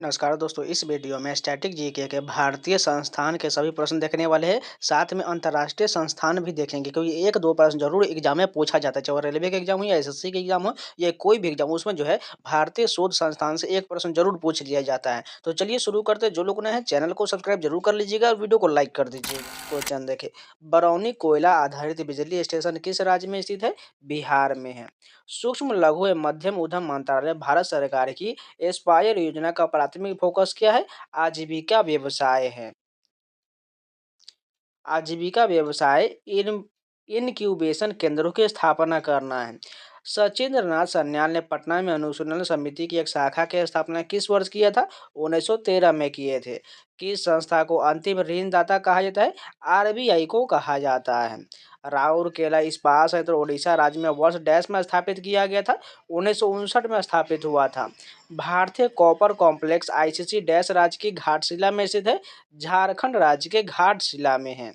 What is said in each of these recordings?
नमस्कार दोस्तों, इस वीडियो में स्टैटिक जीके के भारतीय संस्थान के सभी प्रश्न देखने वाले हैं। साथ में अंतर्राष्ट्रीय संस्थान भी देखेंगे, क्योंकि एक दो प्रश्न जरूर एग्जाम में पूछा जाता है, चाहे रेलवे का एग्जाम हो या एसएससी का एग्जाम हो या कोई भी एग्जाम हो, उसमें जो है भारतीय शोध संस्थान से एक प्रश्न जरूर पूछ लिया जाता है। तो चलिए शुरू करते हैं। जो लोग नए हैं चैनल को सब्सक्राइब जरूर कर लीजिएगा और वीडियो को लाइक कर दीजिएगा। क्वेश्चन देखे, बरौनी कोयला आधारित बिजली स्टेशन किस राज्य में स्थित है? बिहार में है। सूक्ष्म लघु एवं मध्यम उद्यम मंत्रालय भारत सरकार की एस्पायर योजना का प्राथमिक फोकस क्या है? आजीविका व्यवसाय है। आजीविका व्यवसाय इन इनक्यूबेशन केंद्रों की स्थापना करना है। सचिंद्र नाथ सन्याल ने पटना में अनुसंधान समिति की एक शाखा की स्थापना किस वर्ष किया था? 1913 में किए थे। किस संस्था को अंतिम ऋणदाता कहा जाता है? आरबीआई को कहा जाता है। राउरकेला इस्पात संयंत्र ओडिशा राज्य में वर्ष डैश में स्थापित किया गया था? 1959 में स्थापित हुआ था। भारतीय कॉपर कॉम्प्लेक्स आईसीसी डैश राज्य की घाटशिला में स्थित है? झारखंड राज्य के घाटशिला में है।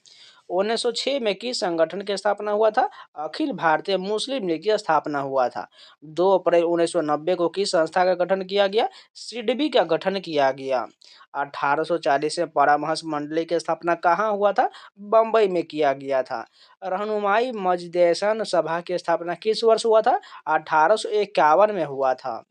1906 में किस संगठन की स्थापना हुआ था? अखिल भारतीय मुस्लिम लीग की स्थापना हुआ था। 2 अप्रैल 1990 को किस संस्था का गठन किया गया? सिडबी का गठन किया गया। 1840 में परामर्श मंडली की स्थापना कहाँ हुआ था? बम्बई में किया गया था। रहनुमाई मजदैसन सभा की स्थापना किस वर्ष हुआ था? 1851 में हुआ था।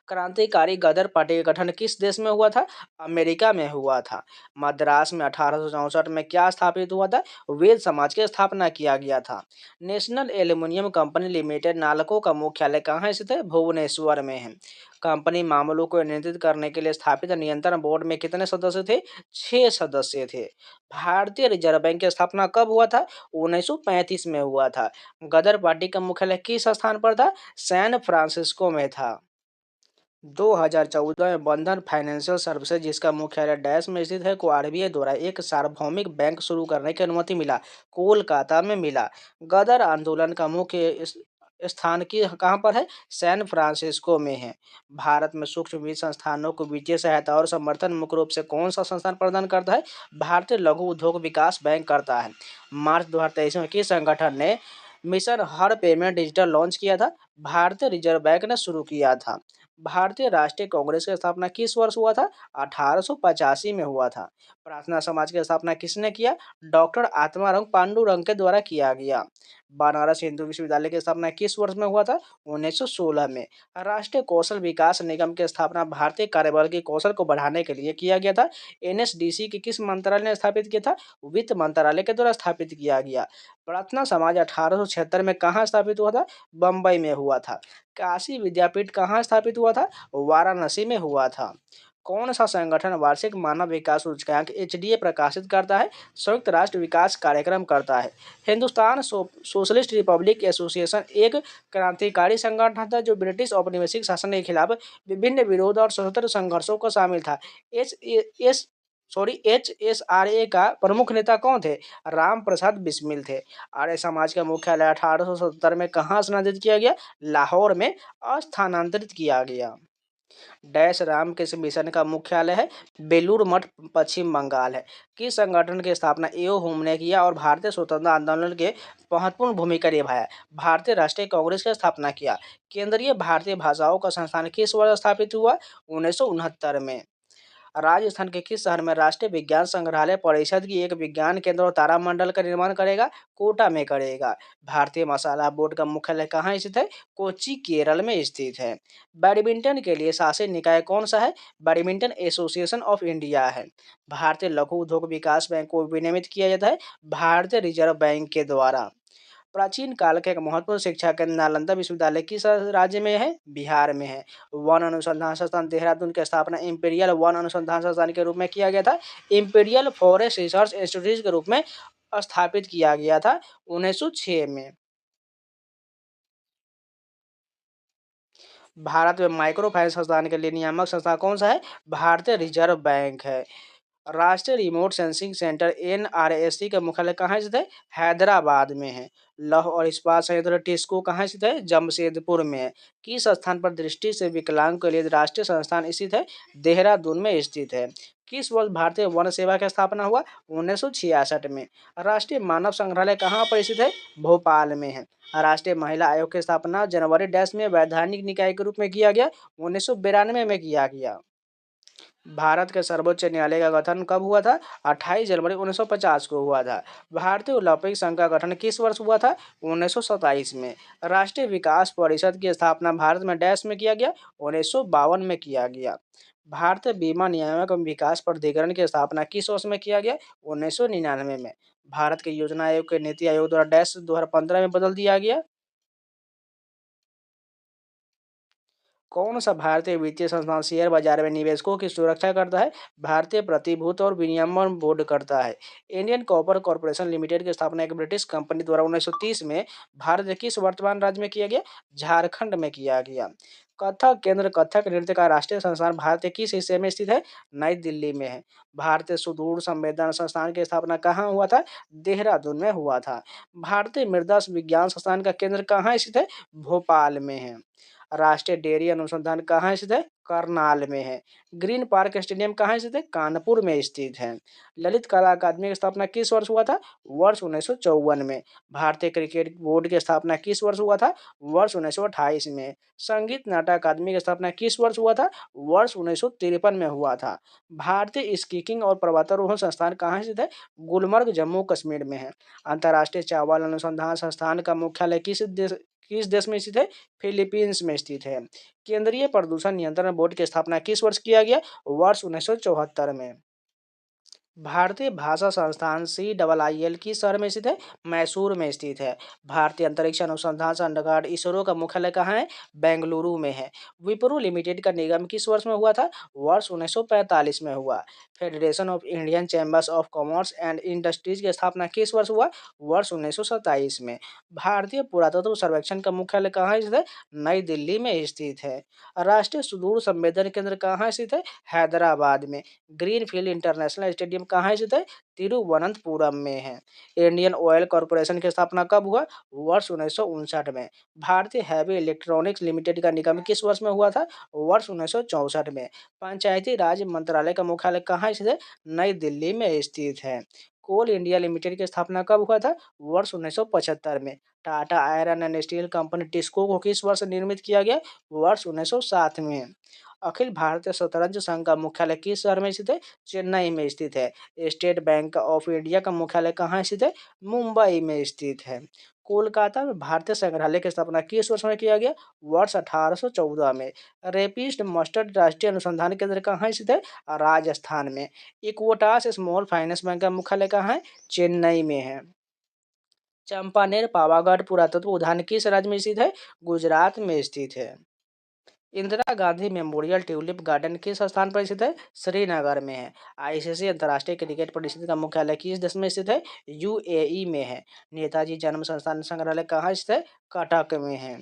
क्रांतिकारी गदर पार्टी का गठन किस देश में हुआ था? अमेरिका में हुआ था। मद्रास में 1864 में क्या स्थापित हुआ था? वेद समाज की स्थापना किया गया था। National aluminium company limited NALCO का मुख्यालय कहाँ स्थित है? भुवनेश्वर में है। कंपनी मामलों को नियंत्रित करने के लिए स्थापित नियंत्रण बोर्ड में कितने सदस्य थे? 6 सदस्य थे। भारतीय रिजर्व बैंक की स्थापना कब हुआ था? 1935 में हुआ था। गदर पार्टी का मुख्यालय किस स्थान पर था? सैन फ्रांसिस्को में था। 2014 में बंधन फाइनेंशियल सर्विसेज, जिसका मुख्यालय डैश में स्थित है, को आरबीआई द्वारा एक सार्वभौमिक बैंक शुरू करने की अनुमति मिला? कोलकाता में मिला। गदर आंदोलन का मुख्य स्थान की कहाँ पर है? सैन फ्रांसिस्को में है। भारत में सूक्ष्म वित्त संस्थानों को वित्तीय सहायता और समर्थन मुख्य रूप से कौन सा संस्थान प्रदान करता है? भारतीय लघु उद्योग विकास बैंक करता है। मार्च 2023 में किस संगठन ने मिशन हर पेमेंट डिजिटल लॉन्च किया था? भारतीय रिजर्व बैंक ने शुरू किया था। भारतीय राष्ट्रीय कांग्रेस की स्थापना किस वर्ष हुआ था? 1885 में हुआ था। प्रार्थना समाज की स्थापना किसने किया? डॉक्टर आत्माराम पांडुरंग के द्वारा किया गया। बनारस हिंदू विश्वविद्यालय की स्थापना किस वर्ष में हुआ था? 1916 में। राष्ट्रीय कौशल विकास निगम की स्थापना भारतीय कार्यबल के कौशल को बढ़ाने के लिए किया गया था। एनएसडीसी के किस मंत्रालय ने स्थापित किया था? वित्त मंत्रालय के द्वारा स्थापित किया गया। प्रार्थना समाज 1876 में कहाँ स्थापित हुआ था? बम्बई में हुआ था। काशी विद्यापीठ कहाँ स्थापित हुआ था? वाराणसी में हुआ था। कौन सा संगठन वार्षिक मानव विकास सूचकांक एचडीए प्रकाशित करता है? संयुक्त राष्ट्र विकास कार्यक्रम करता है। हिंदुस्तान सोशलिस्ट रिपब्लिक एसोसिएशन एक क्रांतिकारी संगठन था जो ब्रिटिश औपनिवेशिक शासन के खिलाफ विभिन्न विरोध और स्वतंत्र संघर्षों को शामिल था। एचएसआरए का प्रमुख नेता कौन थे? राम प्रसाद बिस्मिल थे। आर्य समाज का मुख्यालय 1877 में कहाँ स्थानांतरित किया गया? लाहौर में स्थानांतरित किया गया। डैश रामकृष्ण मिशन का मुख्यालय है? बेलूर मठ, पश्चिम बंगाल है। किस संगठन की स्थापना एओ हुम ने किया और भारतीय स्वतंत्रता आंदोलन के महत्वपूर्ण भूमिका निभाया? भारतीय राष्ट्रीय कांग्रेस की स्थापना किया। केंद्रीय भारतीय भाषाओं का संस्थान किस वर्ष स्थापित हुआ? 1969 में। राजस्थान के किस शहर में राष्ट्रीय विज्ञान संग्रहालय परिषद की एक विज्ञान केंद्र और तारामंडल का निर्माण करेगा? कोटा में करेगा। भारतीय मसाला बोर्ड का मुख्यालय कहाँ स्थित है? कोच्चि, केरल में स्थित है। बैडमिंटन के लिए शासी निकाय कौन सा है? बैडमिंटन एसोसिएशन ऑफ इंडिया है। भारतीय लघु उद्योग विकास बैंक को विनियमित किया जाता है? भारतीय रिजर्व बैंक के द्वारा। प्राचीन काल का एक महत्वपूर्ण शिक्षा केंद्र नालंदा विश्वविद्यालय किस राज्य में है? बिहार में है। वन अनुसंधान संस्थान देहरादून की स्थापना इंपीरियल वन अनुसंधान संस्थान के रूप में किया गया था? इंपीरियल फॉरेस्ट रिसर्च इंस्टीट्यूट के रूप में स्थापित किया गया था 1906 में। भारत में माइक्रो फाइनेंस संस्थान के लिए नियामक संस्था कौन सा है? भारतीय रिजर्व बैंक है। राष्ट्रीय रिमोट सेंसिंग सेंटर एनआरएससी का मुख्यालय कहाँ स्थित है? हैदराबाद में है। लौह और इस्पात संयंत्र टिस्को कहाँ स्थित है? जमशेदपुर में है। किस स्थान पर दृष्टि से विकलांग के लिए राष्ट्रीय संस्थान स्थित है? देहरादून में स्थित है। किस वर्ष भारतीय वन सेवा की स्थापना हुआ? 1966 में। राष्ट्रीय मानव संग्रहालय कहाँ पर स्थित है? भोपाल में है। राष्ट्रीय महिला आयोग की स्थापना जनवरी डैश में वैधानिक निकाय के रूप में किया गया? 1992 में किया गया। भारत के सर्वोच्च न्यायालय का गठन कब हुआ था? 28 जनवरी 1950 को हुआ था। भारतीय ओलंपिक संघ का गठन किस वर्ष हुआ था? 1927 में। राष्ट्रीय विकास परिषद की स्थापना भारत में डैश में किया गया? 1952 में किया गया। भारतीय बीमा नियामक एवं विकास प्राधिकरण की स्थापना किस वर्ष में किया गया? 1999 में। भारत के योजना आयोग के नीति आयोग द्वारा डैश 2015 में बदल दिया गया। कौन सा भारतीय वित्तीय संस्थान शेयर बाजार में निवेशकों की सुरक्षा करता है? भारतीय प्रतिभूति और विनियमन बोर्ड करता है। इंडियन कॉपर कॉर्पोरेशन लिमिटेड की स्थापना एक ब्रिटिश कंपनी द्वारा 1930 में भारत के किस वर्तमान राज्य में किया गया? झारखंड में किया गया। कथक केंद्र कथक नृत्य का राष्ट्रीय संस्थान भारत के किस हिस्से में स्थित है? नई दिल्ली में है। भारतीय सुदूर संवेदन संस्थान की स्थापना कहाँ हुआ था? देहरादून में हुआ था। भारतीय मृदा विज्ञान संस्थान का केंद्र कहाँ स्थित है? भोपाल में है। राष्ट्रीय डेयरी अनुसंधान कहाँ स्थित है? करनाल में है। ग्रीन पार्क स्टेडियम कहाँ स्थित है? कानपुर में स्थित है। ललित कला अकादमी की स्थापना किस वर्ष हुआ था? वर्ष 1954 में। भारतीय क्रिकेट बोर्ड की स्थापना किस वर्ष हुआ था? वर्ष 1928 में। संगीत नाटक अकादमी की स्थापना किस वर्ष हुआ था? वर्ष 1953 में हुआ था। भारतीय स्कीइंग और पर्वतारोहण संस्थान कहाँ स्थित है? गुलमर्ग जम्मू कश्मीर में है। अंतर्राष्ट्रीय चावल अनुसंधान संस्थान का मुख्यालय किस देश में स्थित है? फिलीपींस में स्थित है। केंद्रीय प्रदूषण नियंत्रण बोर्ड की स्थापना किस वर्ष किया गया? वर्ष 1974 में। भारतीय भाषा संस्थान CIIL किस शहर में स्थित है? मैसूर में स्थित है। भारतीय अंतरिक्ष अनुसंधान संगठन इसरो का मुख्यालय कहाँ है? बेंगलुरु में है। विप्रो लिमिटेड का निगम किस वर्ष में हुआ था? वर्ष 1945 में हुआ। Federation of Indian chambers of commerce and industries की स्थापना किस वर्ष हुआ? वर्ष 1927 में। भारतीय पुरातत्व सर्वेक्षण का मुख्यालय कहाँ स्थित है? नई दिल्ली में स्थित है। राष्ट्रीय सुदूर संवेदन केंद्र कहाँ स्थित है? हैदराबाद में। ग्रीनफील्ड इंटरनेशनल स्टेडियम कहाँ स्थित है? तिरुवनंतपुरम में है। इंडियन ऑयल कॉर्पोरेशन की स्थापना कब हुआ? वर्ष 1959 में। भारतीय हैवी इलेक्ट्रॉनिक्स लिमिटेड का निगम किस वर्ष में हुआ था? वर्ष 1964 में। पंचायती राज मंत्रालय का मुख्यालय कहाँ स्थित है? नई दिल्ली में स्थित है। कोल इंडिया लिमिटेड की स्थापना कब हुआ था? वर्ष 1975 में। Tata iron and steel company TISCO को किस वर्ष निर्मित किया गया? वर्ष 1907 में। अखिल भारतीय शतरंज संघ का मुख्यालय किस शहर में स्थित है? चेन्नई में स्थित है। स्टेट बैंक ऑफ इंडिया का मुख्यालय कहाँ स्थित है? मुंबई में स्थित है। कोलकाता में भारतीय संग्रहालय की स्थापना किस वर्ष में किया गया? वर्ष 1814 में। रेपिस्ट मस्टर्ड राष्ट्रीय अनुसंधान केंद्र कहाँ स्थित है? राजस्थान में। इक्विटास स्मॉल फाइनेंस बैंक का मुख्यालय कहाँ है? चेन्नई में है। चंपानेर पावागढ़ पुरातत्व उद्यान किस राज्य में स्थित है? गुजरात में स्थित है। Indira Gandhi memorial tulip garden किस स्थान पर स्थित है? श्रीनगर में है। आईसीसी अंतर्राष्ट्रीय क्रिकेट परिषद का मुख्यालय किस देश में स्थित है? यूएई में है। नेताजी जन्म संस्थान संग्रहालय कहाँ स्थित है? कटक में है।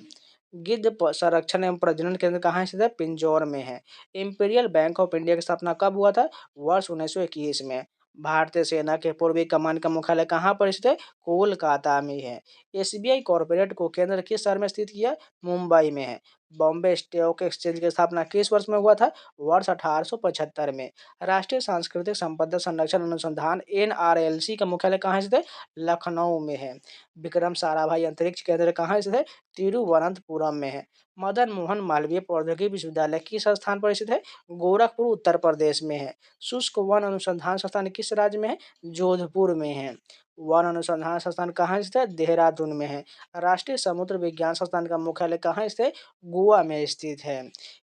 संरक्षण एवं प्रजनन केंद्र कहाँ स्थित है? पिंजौर में है। इंपीरियल बैंक ऑफ इंडिया की स्थापना कब हुआ था? वर्ष 1921 में। भारतीय सेना के पूर्वी कमान का मुख्यालय कहाँ पर स्थित है? कोलकाता में है। एसबीआई कॉर्पोरेट को केंद्र किस शहर में स्थित किया? मुंबई में है। बॉम्बे स्टॉक एक्सचेंज की स्थापना किस वर्ष में हुआ था? वर्ष 1875 में। राष्ट्रीय सांस्कृतिक संपदा संरक्षण अनुसंधान NRLC का मुख्यालय कहाँ स्थित है? लखनऊ में है। विक्रम साराभाई अंतरिक्ष केंद्र कहाँ स्थित है? तिरुवनंतपुरम में है। मदन मोहन मालवीय प्रौद्योगिकी विश्वविद्यालय किस स्थान पर स्थित है? गोरखपुर उत्तर प्रदेश में है। शुष्क वन अनुसंधान संस्थान किस राज्य में है? जोधपुर में है। वन अनुसंधान संस्थान कहाँ स्थित है? देहरादून में है। राष्ट्रीय समुद्र विज्ञान संस्थान का मुख्यालय कहाँ स्थित है? गोवा में स्थित है।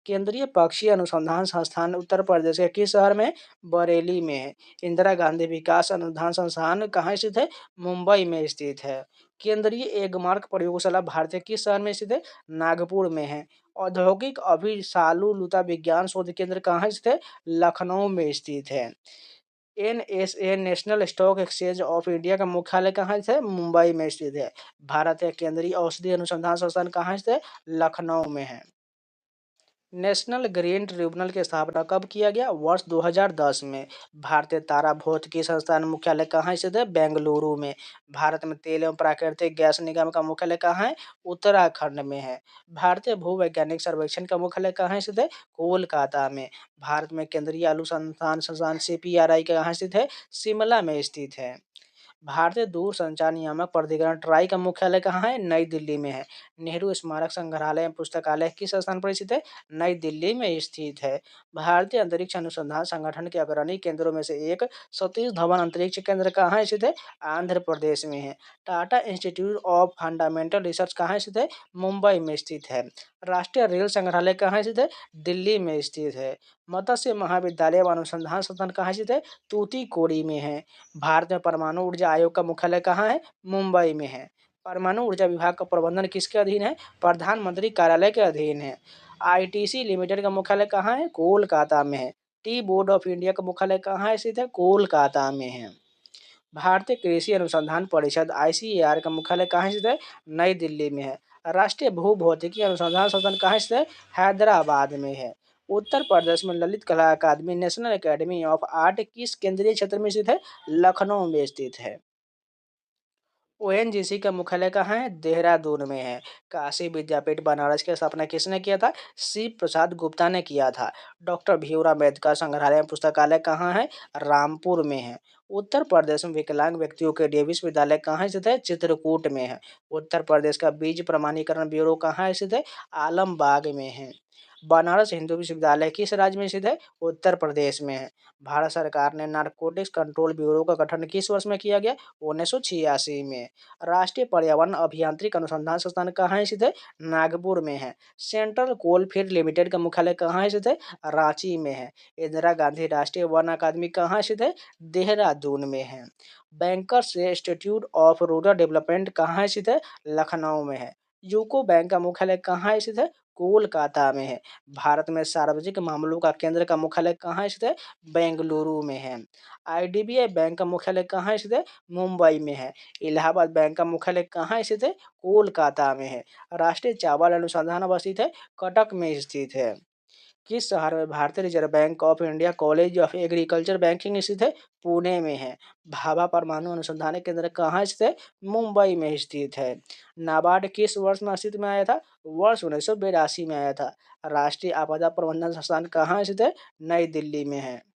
केंद्रीय पक्षी अनुसंधान संस्थान उत्तर प्रदेश के किस शहर में है? बरेली में है। इंदिरा गांधी विकास अनुसंधान संस्थान कहाँ स्थित है? मुंबई में स्थित है। केंद्रीय एगमार्क प्रयोगशाला भारत के किस शहर में स्थित है? नागपुर में है। औद्योगिक अभिसालुलता विज्ञान शोध केंद्र कहाँ स्थित है? लखनऊ में स्थित है। NSA national stock exchange of India का मुख्यालय कहाँ स्थित है? मुंबई में स्थित है। भारत के केंद्रीय औषधि अनुसंधान संस्थान कहाँ स्थित है? लखनऊ में है। नेशनल ग्रीन ट्रिब्यूनल की स्थापना कब किया गया? वर्ष 2010 में। भारतीय तारा भौतिकी संस्थान मुख्यालय कहाँ स्थित है? बेंगलुरु में। भारत में तेल एवं प्राकृतिक गैस निगम का मुख्यालय कहाँ है? उत्तराखंड में है। भारतीय भूवैज्ञानिक सर्वेक्षण का मुख्यालय कहाँ स्थित है? कोलकाता में। भारत में केंद्रीय अनुसंधान संस्थान CPRI कहाँ स्थित है? शिमला में स्थित है। भारतीय दूरसंचार नियामक प्राधिकरण ट्राई का मुख्यालय कहाँ है? नई दिल्ली में है। नेहरू स्मारक संग्रहालय एवं पुस्तकालय किस स्थान पर स्थित है? नई दिल्ली में स्थित है। भारतीय अंतरिक्ष अनुसंधान संगठन के अग्रणी केंद्रों में से एक सतीश धवन अंतरिक्ष केंद्र कहाँ स्थित है? आंध्र प्रदेश में है। Tata institute of fundamental research कहाँ स्थित है? मुंबई में स्थित है। राष्ट्रीय रेल संग्रहालय कहाँ स्थित है? दिल्ली में स्थित है। मत्स्य महाविद्यालय एवं अनुसंधान संस्थान कहाँ स्थित है? तूतीकोड़ी में है। भारत में परमाणु ऊर्जा आयोग का मुख्यालय कहाँ है? मुंबई में है। परमाणु ऊर्जा विभाग का प्रबंधन किसके अधीन है? प्रधानमंत्री कार्यालय के अधीन है। आईटीसी लिमिटेड का मुख्यालय कहाँ है? कोलकाता में है। टी बोर्ड ऑफ इंडिया का मुख्यालय कहाँ स्थित है? कोलकाता में है। भारतीय कृषि अनुसंधान परिषद आईसीएआर का मुख्यालय कहाँ स्थित है? नई दिल्ली में है। राष्ट्रीय भूभौतिकी अनुसंधान संस्थान कहाँ स्थित है? हैदराबाद में है। उत्तर प्रदेश में ललित कला अकादमी नेशनल एकेडमी ऑफ आर्ट किस केंद्रीय क्षेत्र में स्थित है? लखनऊ में स्थित है। ओएनजीसी का मुख्यालय कहाँ है? देहरादून में है। काशी विद्यापीठ बनारस की स्थापना किसने किया था? शिव प्रसाद गुप्ता ने किया था। डॉक्टर भीमराव अम्बेडकर संग्रहालय एवं पुस्तकालय कहाँ है? रामपुर में है। उत्तर प्रदेश में विकलांग व्यक्तियों के लिए विश्वविद्यालय कहाँ स्थित है? चित्रकूट में है। उत्तर प्रदेश का बीज प्रमाणीकरण ब्यूरो कहाँ स्थित है? आलमबाग में है। बनारस हिंदू विश्वविद्यालय किस राज्य में स्थित है? उत्तर प्रदेश में है। भारत सरकार ने नारकोटिक्स कंट्रोल ब्यूरो का गठन किस वर्ष में किया गया? 1986 में। राष्ट्रीय पर्यावरण अभियांत्रिकी अनुसंधान संस्थान कहाँ स्थित है? नागपुर में है। सेंट्रल कोलफील्ड लिमिटेड का मुख्यालय कहाँ स्थित है? रांची में है। इंदिरा गांधी राष्ट्रीय वन अकादमी कहाँ स्थित है? देहरादून में है। Bankers institute of rural development कहाँ स्थित है? लखनऊ में है। यूको बैंक का मुख्यालय कहाँ स्थित है? कोलकाता में है। भारत में सार्वजनिक मामलों का केंद्र का मुख्यालय कहाँ स्थित है? बेंगलुरु में है। आईडीबीआई बैंक का मुख्यालय कहाँ स्थित है? मुंबई में है। इलाहाबाद बैंक का मुख्यालय कहाँ स्थित है? कोलकाता में है। राष्ट्रीय चावल अनुसंधान अवस्थित है? कटक में स्थित है। किस शहर में भारतीय reserve bank of India college of agriculture banking स्थित है? पुणे में है। भाभा परमाणु अनुसंधान केंद्र कहाँ स्थित है? मुंबई में स्थित है। नाबार्ड किस वर्ष में अस्तित्व में आया था? वर्ष 1982 में आया था। राष्ट्रीय आपदा प्रबंधन संस्थान कहाँ स्थित है? नई दिल्ली में है।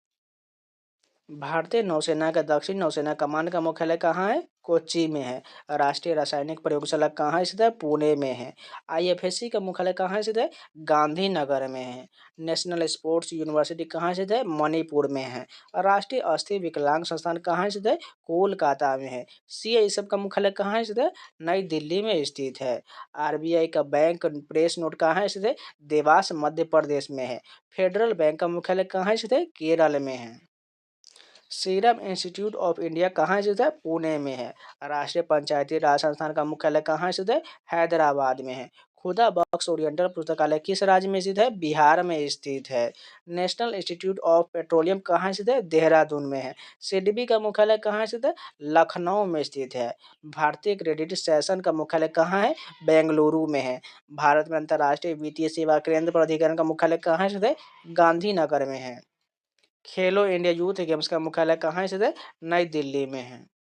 भारतीय नौसेना का दक्षिण नौसेना कमान का मुख्यालय कहाँ है? कोच्चि में है। राष्ट्रीय रासायनिक प्रयोगशाला कहाँ स्थित है? पुणे में है। आईएफएससी का मुख्यालय कहाँ स्थित है? गांधीनगर में है। नेशनल स्पोर्ट्स यूनिवर्सिटी कहाँ स्थित है? मणिपुर में है। राष्ट्रीय अस्थि विकलांग संस्थान कहाँ स्थित है? कोलकाता में है। सीआईएसएफ का मुख्यालय कहाँ स्थित है? नई दिल्ली में स्थित है। आरबीआई का बैंक प्रेस नोट कहाँ स्थित है? देवास मध्य प्रदेश में है। फेडरल बैंक का मुख्यालय कहाँ स्थित है? केरल में है। सीरम इंस्टीट्यूट ऑफ इंडिया कहाँ स्थित है? पुणे में है। राष्ट्रीय पंचायती राज संस्थान का मुख्यालय कहाँ स्थित है? हैदराबाद में है। खुदा बख्श ओरिएंटल पुस्तकालय किस राज्य में स्थित है? बिहार में स्थित है। नेशनल इंस्टीट्यूट ऑफ पेट्रोलियम कहाँ स्थित है? देहरादून में है। सिडबी का मुख्यालय कहाँ स्थित है? लखनऊ में स्थित है। भारतीय क्रेडिट सेशन का मुख्यालय कहाँ है? बेंगलुरु में है। भारत में अंतर्राष्ट्रीय वित्तीय सेवा केंद्र प्राधिकरण का मुख्यालय कहाँ स्थित है? गांधीनगर में है। खेलो इंडिया यूथ गेम्स का मुख्यालय कहाँ स्थित है? नई दिल्ली में है।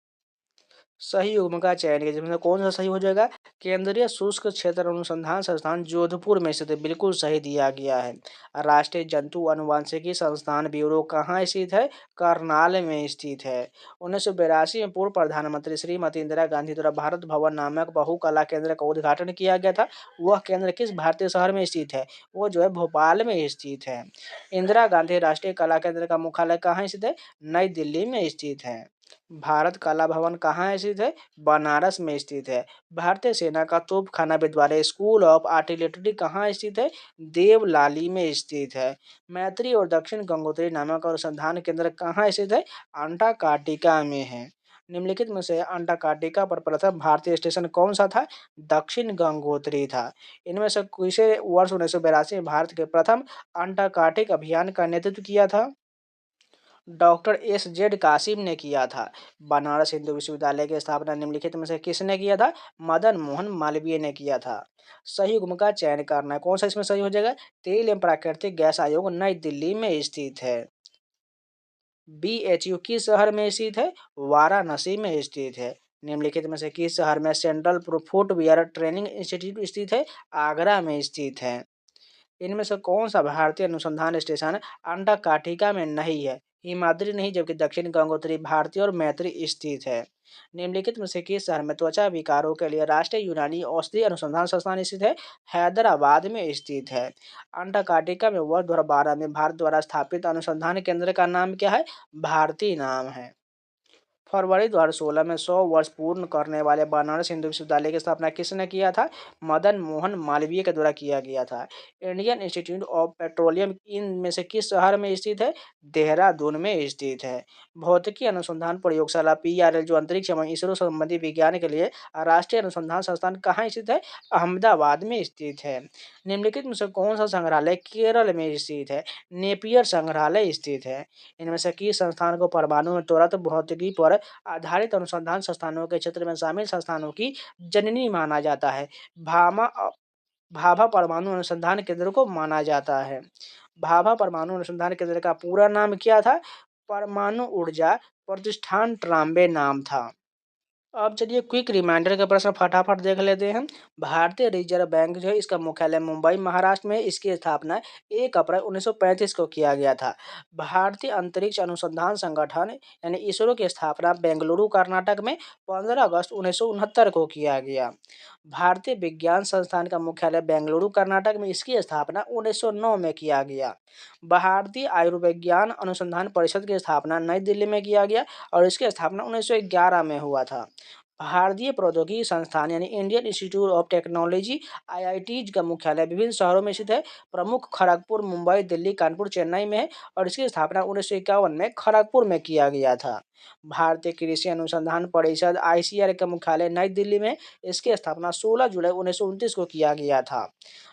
सही युग्म का चयन कीजिए, इसमें कौन सा सही हो जाएगा? केंद्रीय शुष्क क्षेत्र अनुसंधान संस्थान जोधपुर में स्थित है, बिल्कुल सही दिया गया है। राष्ट्रीय जंतु अनुवांशिकी संस्थान ब्यूरो कहाँ स्थित है? करनाल में स्थित है। 1982 में पूर्व प्रधानमंत्री श्रीमती इंदिरा गांधी द्वारा भारत भवन नामक बहुकला केंद्र का उद्घाटन किया गया था। वह केंद्र किस भारतीय शहर में स्थित है? वो जो है भोपाल में स्थित है। इंदिरा गांधी राष्ट्रीय कला केंद्र का मुख्यालय कहाँ स्थित है? नई दिल्ली में स्थित है। भारत कला भवन कहाँ स्थित है? बनारस में स्थित है। भारतीय सेना का तोपखाना विद्यालय स्कूल ऑफ आर्टिलरी कहाँ स्थित है? देवलाली में स्थित है। मैत्री और दक्षिण गंगोत्री नामक अनुसंधान केंद्र कहाँ स्थित है? अंटार्कटिका में है। निम्नलिखित में से अंटार्कटिका पर प्रथम भारतीय स्टेशन कौन सा था? दक्षिण गंगोत्री था। इनमें से किसे वर्ष 1982 में भारत के प्रथम अंटार्कटिक अभियान का नेतृत्व किया था? डॉक्टर एस जेड कासिम ने किया था। बनारस हिंदू विश्वविद्यालय की स्थापना निम्नलिखित में से किसने किया था? मदन मोहन मालवीय ने किया था। सही युग्म का चयन करना है, कौन सा इसमें सही हो जाएगा? तेल एवं प्राकृतिक गैस आयोग नई दिल्ली में स्थित है। बीएचयू किस शहर में स्थित है? वाराणसी में स्थित है। निम्नलिखित में से किस शहर में सेंट्रल फुटवियर ट्रेनिंग इंस्टीट्यूट स्थित है? आगरा में स्थित है। इनमें से कौन सा भारतीय अनुसंधान स्टेशन अंटार्कटिका में नहीं है? हिमाद्री नहीं, जबकि दक्षिण गंगोत्री भारतीय और मैत्री स्थित है। निम्नलिखित में से किस शहर में त्वचा विकारों के लिए राष्ट्रीय यूनानी औषधि अनुसंधान संस्थान स्थित है? हैदराबाद में स्थित है। अंटार्कटिका में वर्ष 2012 में भारत द्वारा स्थापित अनुसंधान केंद्र का नाम क्या है? भारती नाम है। फरवरी 2016 में 100 वर्ष पूर्ण करने वाले बनारस हिंदू विश्वविद्यालय की स्थापना किसने किया था? मदन मोहन मालवीय के द्वारा किया गया था। इंडियन इंस्टीट्यूट ऑफ पेट्रोलियम इन में से किस शहर में स्थित है? देहरादून में स्थित है। भौतिकी अनुसंधान प्रयोगशाला PRL जो अंतरिक्ष एवं इसरो संबंधी विज्ञान के लिए राष्ट्रीय अनुसंधान संस्थान कहाँ स्थित है? अहमदाबाद में स्थित है। निम्नलिखित में से कौन सा संग्रहालय केरल में स्थित है? नेपियर संग्रहालय स्थित है। इनमें से किस संस्थान को परमाणु में त्वरक भौतिकी पर आधारित अनुसंधान संस्थानों के क्षेत्र में शामिल संस्थानों की जननी माना जाता है? भाभा परमाणु अनुसंधान केंद्र को माना जाता है। भाभा परमाणु अनुसंधान केंद्र का पूरा नाम क्या था? परमाणु ऊर्जा प्रतिष्ठान ट्राम्बे नाम था। अब चलिए क्विक रिमाइंडर के प्रश्न फटाफट देख लेते हैं। भारतीय रिजर्व बैंक जो है इसका मुख्यालय मुंबई महाराष्ट्र में, इसकी स्थापना 1 अप्रैल 1935 को किया गया था। भारतीय अंतरिक्ष अनुसंधान संगठन यानी इसरो की स्थापना बेंगलुरु कर्नाटक में 15 अगस्त 1969 को किया गया। भारतीय विज्ञान संस्थान का मुख्यालय बेंगलुरु कर्नाटक में, इसकी स्थापना 1909 में किया गया। भारतीय आयुर्विज्ञान अनुसंधान परिषद की स्थापना नई दिल्ली में किया गया और इसकी स्थापना 1911 में हुआ था। भारतीय प्रौद्योगिकी संस्थान यानी Indian institute of technology IITs का मुख्यालय विभिन्न शहरों में स्थित है। प्रमुख खड़गपुर, मुंबई, दिल्ली, कानपुर, चेन्नई में है और इसकी स्थापना 1951 में खड़गपुर में किया गया था। भारतीय कृषि अनुसंधान परिषद ICAR का मुख्यालय नई दिल्ली में, इसकी स्थापना 16 जुलाई 1929 को किया गया था।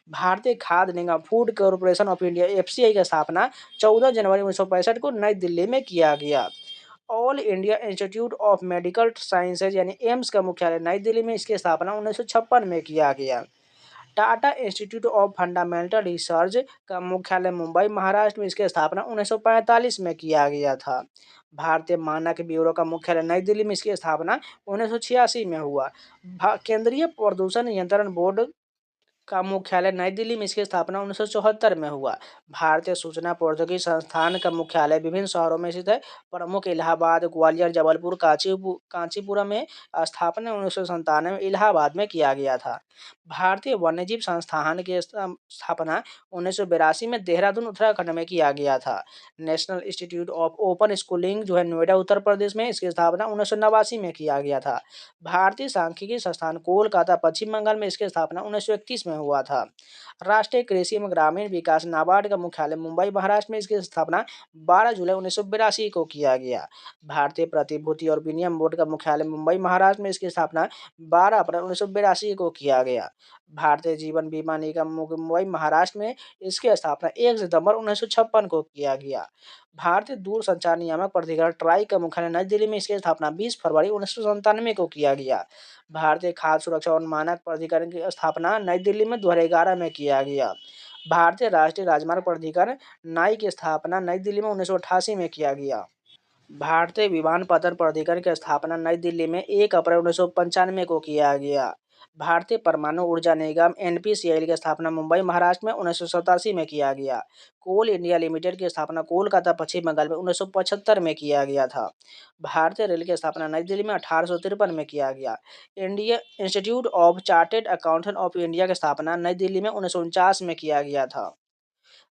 भारतीय खाद्य निगम food corporation of India FCI की स्थापना 14 जनवरी 1965 को नई दिल्ली में किया गया। All India institute of medical sciences यानी एम्स का मुख्यालय नई दिल्ली में, इसकी स्थापना 1956 में किया गया। Tata institute of fundamental research का मुख्यालय मुंबई महाराष्ट्र में, इसकी स्थापना 1945 में किया गया था। भारतीय मानक ब्यूरो का मुख्यालय नई दिल्ली में, इसकी स्थापना 1986 में हुआ। केंद्रीय प्रदूषण नियंत्रण बोर्ड का मुख्यालय नई दिल्ली में, इसकी स्थापना 1974 में हुआ। भारतीय सूचना प्रौद्योगिकी संस्थान का मुख्यालय विभिन्न शहरों में स्थित है। प्रमुख इलाहाबाद, ग्वालियर, जबलपुर, कांचीपुरम में। स्थापना 1997 में इलाहाबाद में किया गया था। भारतीय वन्यजीव संस्थान की स्थापना 1982 में देहरादून उत्तराखंड में किया गया था। National institute of open schooling जो है नोएडा उत्तर प्रदेश में, इसकी स्थापना 1989 में किया गया था। भारतीय सांख्यिकी संस्थान कोलकाता पश्चिम बंगाल में, इसकी स्थापना 1931 में हुआ था। राष्ट्रीय कृषि एवं ग्रामीण विकास नाबार्ड का मुख्यालय मुंबई महाराष्ट्र में, इसकी स्थापना 12 जुलाई 1982 को किया गया। भारतीय प्रतिभूति और विनिमय बोर्ड का मुख्यालय मुंबई महाराष्ट्र में, इसकी स्थापना 12 अप्रैल 1982 को किया गया। भारतीय जीवन बीमा निगम मुंबई महाराष्ट्र में, इसकी स्थापना 1 सितंबर 1956 को किया गया। भारतीय दूरसंचार नियामक प्राधिकरण ट्राई का मुख्यालय नई दिल्ली में, इसकी स्थापना 20 फरवरी 1997 को किया गया। भारतीय खाद्य सुरक्षा और मानक प्राधिकरण की स्थापना नई दिल्ली में 2011 में किया गया। भारतीय राष्ट्रीय राजमार्ग प्राधिकरण नाई की स्थापना नई दिल्ली में 1988 में किया गया। भारतीय विमानपत्तन प्राधिकरण की स्थापना नई दिल्ली में 1 अप्रैल 1995 को किया गया। भारतीय परमाणु ऊर्जा निगम NPCIL की स्थापना मुंबई महाराष्ट्र में 1987 में किया गया। कोल इंडिया लिमिटेड की स्थापना कोलकाता पश्चिम बंगाल में 1975 में किया गया था। भारतीय रेल की स्थापना नई दिल्ली में 1853 में किया गया। India institute of chartered accountant of India की स्थापना नई दिल्ली में 1949 में किया गया था।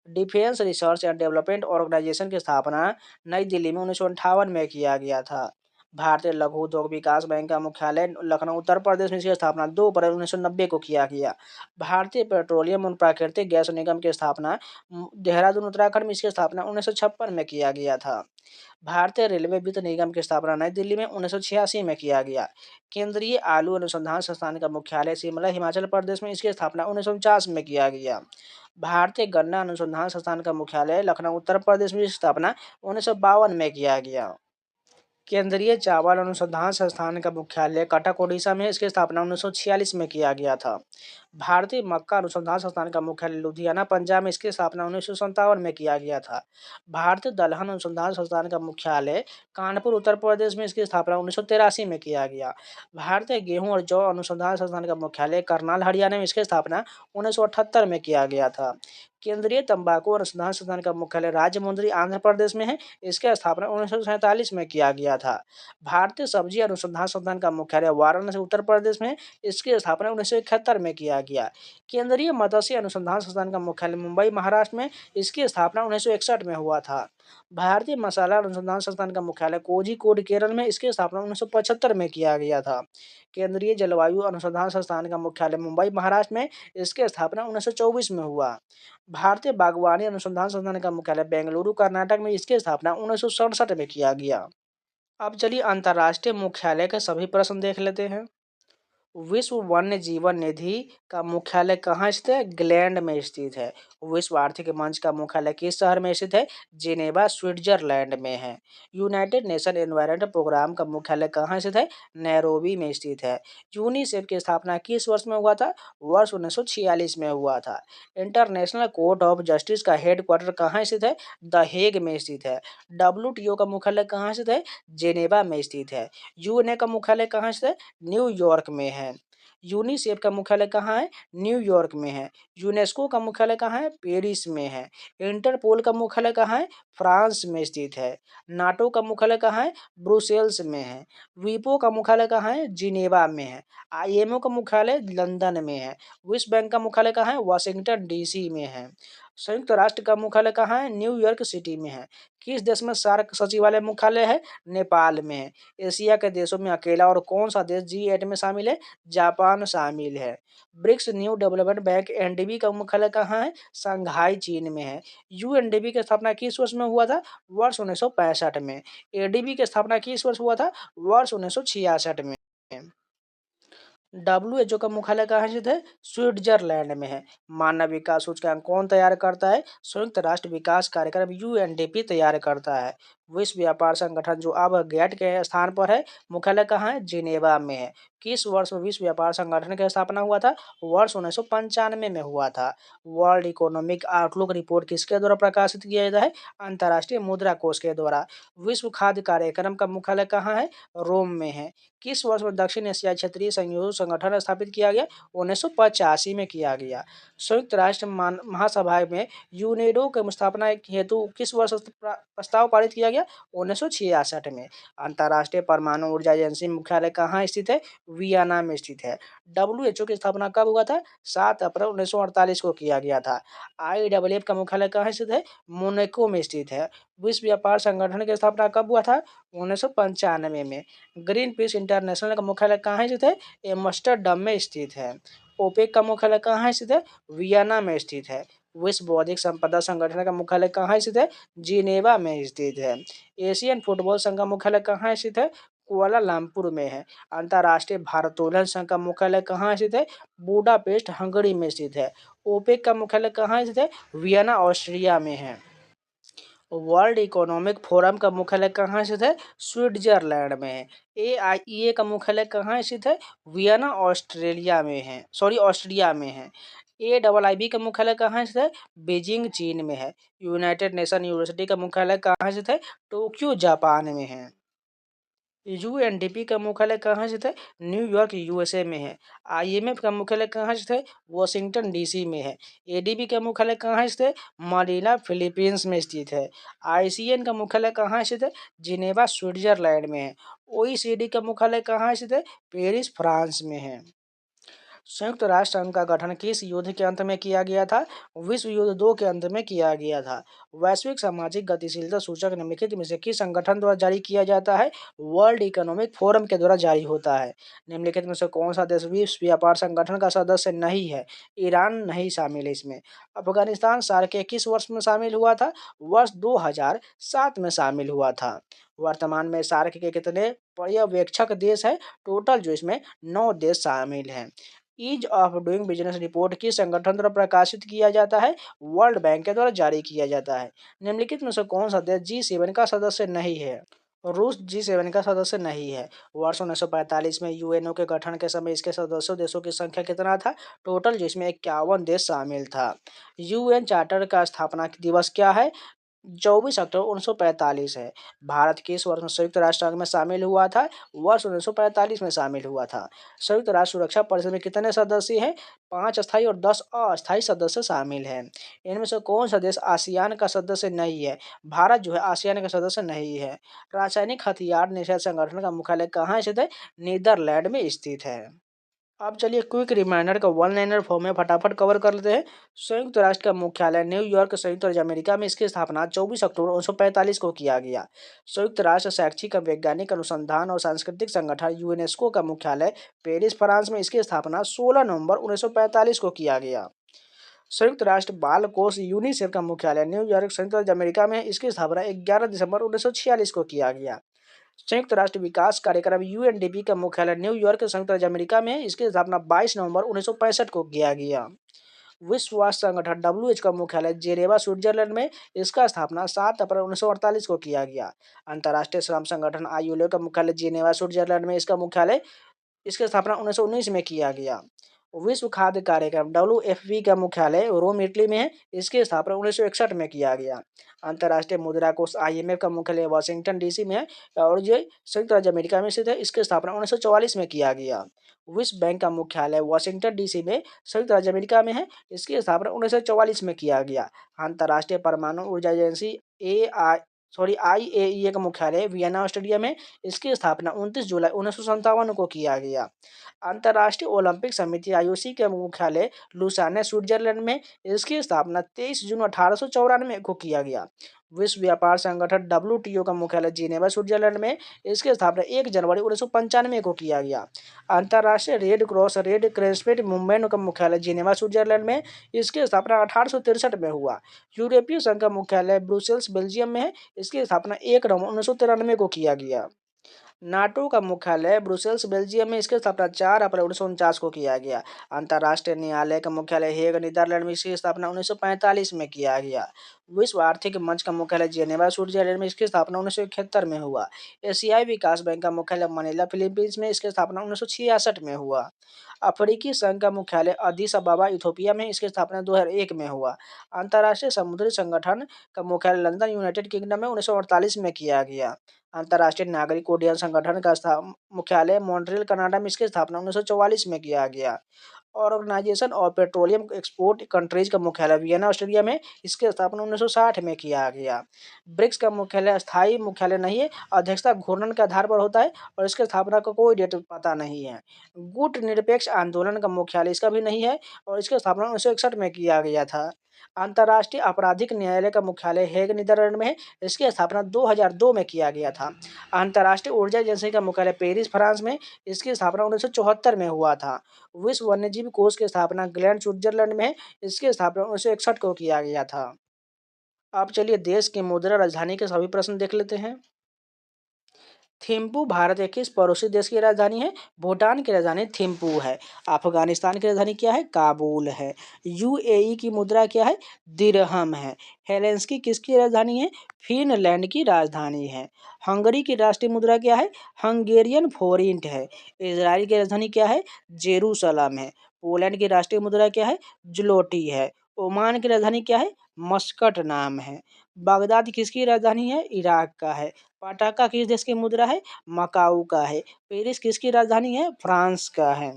Defence research and development organisation की स्थापना नई दिल्ली में 1958 में किया गया था। भारतीय लघु उद्योग विकास बैंक का मुख्यालय लखनऊ उत्तर प्रदेश में, इसकी स्थापना 2 अप्रैल 1990 को किया गया। भारतीय पेट्रोलियम एवं प्राकृतिक गैस निगम की स्थापना देहरादून उत्तराखंड में, इसकी स्थापना 1956 में किया गया था। भारतीय रेलवे वित्त निगम की स्थापना नई दिल्ली में 1986 में किया गया। केंद्रीय आलू अनुसंधान संस्थान का मुख्यालय शिमला हिमाचल प्रदेश में, इसकी स्थापना 1949 में किया गया। भारतीय गन्ना अनुसंधान संस्थान का मुख्यालय लखनऊ उत्तर प्रदेश में, इसकी स्थापना 1952 में किया गया। केंद्रीय चावल अनुसंधान संस्थान का मुख्यालय कटक ओडिशा में, इसकी स्थापना 1946 में किया गया था। भारतीय मक्का अनुसंधान संस्थान का मुख्यालय लुधियाना पंजाब में, इसकी स्थापना 1957 में किया गया था। भारतीय दलहन अनुसंधान संस्थान का मुख्यालय कानपुर उत्तर प्रदेश में, इसकी स्थापना 1983 में किया गया। भारतीय गेहूं और जौ अनुसंधान संस्थान का मुख्यालय करनाल हरियाणा में, इसकी स्थापना 1978 में किया गया था। केंद्रीय तंबाकू अनुसंधान संस्थान का मुख्यालय राजमुंद्री आंध्र प्रदेश में है। इसकी स्थापना 1947 में किया गया था। भारतीय सब्जी अनुसंधान संस्थान का मुख्यालय वाराणसी उत्तर प्रदेश में है। इसकी स्थापना 1971 में किया गया। केंद्रीय मत्स्य अनुसंधान संस्थान का मुख्यालय मुंबई महाराष्ट्र में। इसकी स्थापना 1961 में हुआ था। भारतीय मसाला अनुसंधान संस्थान का मुख्यालय कोझिकोड केरल में। इसकी स्थापना 1975 में किया गया था। केंद्रीय जलवायु अनुसंधान संस्थान का मुख्यालय मुंबई महाराष्ट्र में। इसकी स्थापना 1924 में हुआ। भारतीय बागवानी अनुसंधान संस्थान का मुख्यालय बेंगलुरु कर्नाटक में। इसकी स्थापना 1967 में किया गया। अब चलिए अंतर्राष्ट्रीय मुख्यालय के सभी प्रश्न देख लेते हैं। विश्व वन्य जीवन निधि का मुख्यालय कहाँ स्थित है? ग्लैंड में स्थित है। विश्व आर्थिक मंच का मुख्यालय किस शहर में स्थित है? जिनेवा स्विट्जरलैंड में है। यूनाइटेड नेशन एनवायरनमेंट प्रोग्राम का मुख्यालय कहाँ स्थित है? नैरोबी में स्थित है। यूनिसेफ की स्थापना किस वर्ष में हुआ था? वर्ष 1946 में हुआ था। इंटरनेशनल कोर्ट ऑफ जस्टिस का हेडक्वार्टर कहाँ स्थित है? द हेग में स्थित है। WTO का मुख्यालय कहाँ स्थित है? जेनेवा में स्थित है। यूएनए का मुख्यालय कहाँ स्थित है? न्यूयॉर्क में है। यूनिसेफ का मुख्यालय कहाँ है? न्यूयॉर्क में है। यूनेस्को का मुख्यालय कहाँ है? पेरिस में है। इंटरपोल का मुख्यालय कहाँ है? फ्रांस में स्थित है। नाटो का मुख्यालय कहाँ है? ब्रुसेल्स में है। वीपो का मुख्यालय कहाँ है? जिनेवा में है। IMO का मुख्यालय लंदन में है। विश्व बैंक का मुख्यालय कहाँ है? वाशिंगटन DC में है। संयुक्त राष्ट्र का मुख्यालय कहाँ है? न्यूयॉर्क सिटी में है। किस देश में सार्क सचिवालय मुख्यालय है? नेपाल में है। एशिया के देशों में अकेला और कौन सा देश G8 में शामिल है? जापान शामिल है। BRICS new development bank NDB का मुख्यालय कहाँ है? शंघाई चीन में है। UNDP की स्थापना किस वर्ष में हुआ था? वर्ष 1965 में। ADB की स्थापना किस वर्ष हुआ था? वर्ष 1966 में। WHO का मुख्यालय कहाँ स्थित है? स्विट्जरलैंड में है। मानव विकास सूचकांक कौन तैयार करता है? संयुक्त राष्ट्र विकास कार्यक्रम UNDP तैयार करता है। विश्व व्यापार संगठन जो अब गेट के स्थान पर है, मुख्यालय कहाँ है? जिनेवा में है। किस वर्ष में विश्व व्यापार संगठन की स्थापना हुआ था? वर्ष 1995 में हुआ था। वर्ल्ड इकोनॉमिक आउटलुक रिपोर्ट किसके द्वारा प्रकाशित किया जाता है? अंतर्राष्ट्रीय मुद्रा कोष के द्वारा। विश्व खाद्य कार्यक्रम का मुख्यालय कहाँ है? रोम में है। किस वर्ष में दक्षिण एशियाई क्षेत्रीय सहयोग संगठन स्थापित किया गया? 1985 में किया गया। संयुक्त राष्ट्र महासभा में यूनेडो के स्थापना हेतु किस वर्ष प्रस्ताव पारित किया गया? 1966 में। अंतर्राष्ट्रीय परमाणु ऊर्जा एजेंसी मुख्यालय कहाँ स्थित है? वियना में स्थित है। WHO की स्थापना कब हुआ था? 7 अप्रैल 1948 को किया गया था। IAAF का मुख्यालय कहाँ स्थित है? मोनाको में स्थित है। विश्व व्यापार संगठन की स्थापना कब हुआ था? 1995 में। ग्रीन पीस इंटरनेशनल का मुख्यालय कहाँ स्थित है? एम्स्टर्डम में स्थित है। ओपेक का मुख्यालय कहाँ स्थित है? वियना में स्थित है। विश्व बौद्धिक संपदा संगठन का मुख्यालय कहाँ स्थित है? जिनेवा में स्थित है। एशियन फुटबॉल संघ का मुख्यालय कहाँ स्थित है? कुआलालंपुर में है। अंतर्राष्ट्रीय भारोत्तोलन संघ का मुख्यालय कहाँ स्थित है? बुडापेस्ट हंगरी में स्थित है। ओपेक का मुख्यालय कहाँ स्थित है? वियना ऑस्ट्रिया में है। वर्ल्ड इकोनॉमिक फोरम का मुख्यालय कहाँ स्थित है? स्विट्जरलैंड में है। AIEA का मुख्यालय कहाँ स्थित है? वियना ऑस्ट्रिया में है। AIIB का मुख्यालय कहाँ स्थित है? बीजिंग चीन में है। यूनाइटेड नेशन यूनिवर्सिटी का मुख्यालय कहाँ स्थित है? टोक्यो जापान में है। UNDP का मुख्यालय कहाँ स्थित है? न्यूयॉर्क USA में है। IMF का मुख्यालय कहाँ स्थित है? वाशिंगटन DC में है। ADB का मुख्यालय कहाँ स्थित है? मनीला फिलीपींस में स्थित है। ICN का मुख्यालय कहाँ स्थित है? जिनेवा स्विट्जरलैंड में है। OECD का मुख्यालय कहाँ स्थित है? पेरिस फ्रांस में है। संयुक्त राष्ट्र संघ का गठन किस युद्ध के अंत में किया गया था? विश्व युद्ध 2 के अंत में किया गया था। वैश्विक सामाजिक गतिशीलता सूचक निम्नलिखित में से किस संगठन द्वारा जारी किया जाता है? वर्ल्ड इकोनॉमिक फोरम के द्वारा जारी होता है। निम्नलिखित में से कौन सा देश विश्व व्यापार संगठन का सदस्य नहीं है? ईरान नहीं शामिल है इसमें। अफगानिस्तान सार्क के किस वर्ष में शामिल हुआ था? वर्ष 2007 में शामिल हुआ था। वर्तमान में सार्क के कितने पर्यवेक्षक देश है? टोटल जो इसमें 9 देश शामिल हैं। Ease of doing business report किस संगठन द्वारा प्रकाशित किया जाता है? वर्ल्ड बैंक के द्वारा जारी किया जाता है। निम्नलिखित में से कौन सा देश G7 का सदस्य नहीं है? रूस G7 का सदस्य नहीं है। वर्ष 1945 में UNO के गठन के समय इसके सदस्य देशों की संख्या कितना था? टोटल जिसमें 51 देश शामिल था। UN चार्टर का स्थापना दिवस क्या है? 24 अक्टूबर 1945 है। भारत किस वर्ष में संयुक्त राष्ट्र संघ में शामिल हुआ था? वर्ष 1945 में शामिल हुआ था। संयुक्त राष्ट्र सुरक्षा परिषद में कितने सदस्य हैं? 5 स्थायी और 10 अस्थायी सदस्य शामिल हैं। इनमें से कौन सा देश आसियान का सदस्य नहीं है? भारत जो है आसियान का सदस्य नहीं है। रासायनिक हथियार निषेध संगठन का मुख्यालय कहाँ स्थित है? नीदरलैंड में स्थित है। अब चलिए क्विक रिमाइंडर का वन लाइनर फॉर्म में फटाफट कवर कर लेते हैं। संयुक्त राष्ट्र का मुख्यालय न्यूयॉर्क, संयुक्त राज्य अमेरिका में इसकी स्थापना 24 अक्टूबर 1945 को किया गया। संयुक्त राष्ट्र शैक्षिक, वैज्ञानिक अनुसंधान और सांस्कृतिक संगठन यूनेस्को का मुख्यालय पेरिस, फ्रांस में इसकी स्थापना 16 नवंबर 1945 को किया गया। संयुक्त राष्ट्र बाल कोष यूनिसेफ का मुख्यालय न्यूयॉर्क, संयुक्त राज्य अमेरिका में इसकी स्थापना 11 दिसंबर 1946 को किया गया। संयुक्त राष्ट्र विकास कार्यक्रम यूएनडीपी का मुख्यालय न्यूयॉर्क, संयुक्त राज्य अमेरिका में इसकी स्थापना 22 नवंबर 1965 को किया गया। विश्व स्वास्थ्य संगठन डब्ल्यूएच का मुख्यालय जेनेवा, स्विट्जरलैंड में इसका स्थापना 7 अप्रैल 1948 को किया गया। अंतर्राष्ट्रीय श्रम संगठन आईएलओ का मुख्यालय जेनेवा, स्विट्जरलैंड में इसकी स्थापना 1919 में किया गया। विश्व खाद्य कार्यक्रम डब्ल्यूएफपी का मुख्यालय रोम, इटली में है। इसकी स्थापना 1961 में किया गया। अंतर्राष्ट्रीय मुद्रा कोष आईएमएफ का मुख्यालय वाशिंगटन डीसी में है और जो संयुक्त राज्य अमेरिका में स्थित है। इसकी स्थापना 1944 में किया गया। विश्व बैंक का मुख्यालय वाशिंगटन डीसी में संयुक्त राज्य अमेरिका में है। इसकी स्थापना 1944 में किया गया। अंतर्राष्ट्रीय परमाणु ऊर्जा एजेंसी आईएईए का मुख्यालय वियना, ऑस्ट्रिया में। इसकी स्थापना 29 जुलाई 1957 को किया गया। अंतर्राष्ट्रीय ओलंपिक समिति आईओसी के मुख्यालय लुसाने, स्विट्जरलैंड में। इसकी स्थापना 23 जून 1894 को किया गया। विश्व व्यापार संगठन डब्ल्यूटीओ का मुख्यालय जिनेवा, स्विट्जरलैंड में। इसकी स्थापना 1 जनवरी 1995 को किया गया। अंतर्राष्ट्रीय red cross red crescent movement का मुख्यालय जिनेवा, स्विट्जरलैंड में। इसकी स्थापना 1863 में हुआ। यूरोपीय संघ का मुख्यालय ब्रुसेल्स, बेल्जियम में है। इसकी स्थापना 1 नवंबर 1993 को किया गया। नाटो का मुख्यालय ब्रुसेल्स, बेल्जियम में। इसकी स्थापना 4 अप्रैल 1949 को किया गया। अंतर्राष्ट्रीय न्यायालय का मुख्यालय हेग, नीदरलैंड में। इसकी स्थापना 1945 में किया गया। विश्व आर्थिक मंच का मुख्यालय जेनेवा, स्विट्जरलैंड में। इसकी स्थापना 1971 में हुआ। एशियाई विकास बैंक का मुख्यालय मनीला, फिलीपींस में। इसकी स्थापना 1966 में हुआ। अफ्रीकी संघ का मुख्यालय अदीस अबाबा, इथोपिया में। इसकी स्थापना 2001 में हुआ। अंतर्राष्ट्रीय समुद्री संगठन का मुख्यालय लंदन, यूनाइटेड किंगडम में 1948 में किया गया। अंतर्राष्ट्रीय नागरिक उड्डयन संगठन का मुख्यालय मॉन्ट्रियल, कनाडा में। इसकी स्थापना 1944 में किया गया। Organisation of petroleum export countries का मुख्यालय वियना, ऑस्ट्रिया में। इसकी स्थापना 1960 में किया गया। ब्रिक्स का मुख्यालय स्थायी मुख्यालय नहीं है, अध्यक्षता घूर्णन के आधार पर होता है और इसकी स्थापना का कोई डेट पता नहीं है। गुट निरपेक्ष आंदोलन का मुख्यालय इसका भी नहीं है और इसकी स्थापना 1961 में किया गया था। अंतर्राष्ट्रीय आपराधिक न्यायालय का मुख्यालय हेग, नीदरलैंड में है। इसकी स्थापना 2002 में किया गया था। अंतर्राष्ट्रीय ऊर्जा एजेंसी का मुख्यालय पेरिस, फ्रांस में। इसकी स्थापना 1974 में हुआ था। विश्व वन्यजीव कोष की स्थापना ग्लैंड, स्विट्जरलैंड में है। इसकी स्थापना 1961 को किया गया था। अब चलिए देश की मुद्रा राजधानी के सभी प्रश्न देख लेते हैं। थिम्पू भारत के किस पड़ोसी देश की राजधानी है? भूटान की राजधानी थिम्पू है। अफगानिस्तान की राजधानी क्या है? काबुल है। यूएई की मुद्रा क्या है? दिरहम है। हेलेंस्की किसकी राजधानी है? फिनलैंड की राजधानी है। हंगरी की राष्ट्रीय मुद्रा क्या है? हंगेरियन फोरिंट है। इजराइल की राजधानी क्या है? जेरूसलम है। पोलैंड की राष्ट्रीय मुद्रा क्या है? ज्लोटी है। ओमान की राजधानी क्या है? मस्कट नाम है। बगदाद किसकी राजधानी है? इराक का है। पटाका किस देश की मुद्रा है? मकाऊ का है। पेरिस किसकी राजधानी है? फ्रांस का है।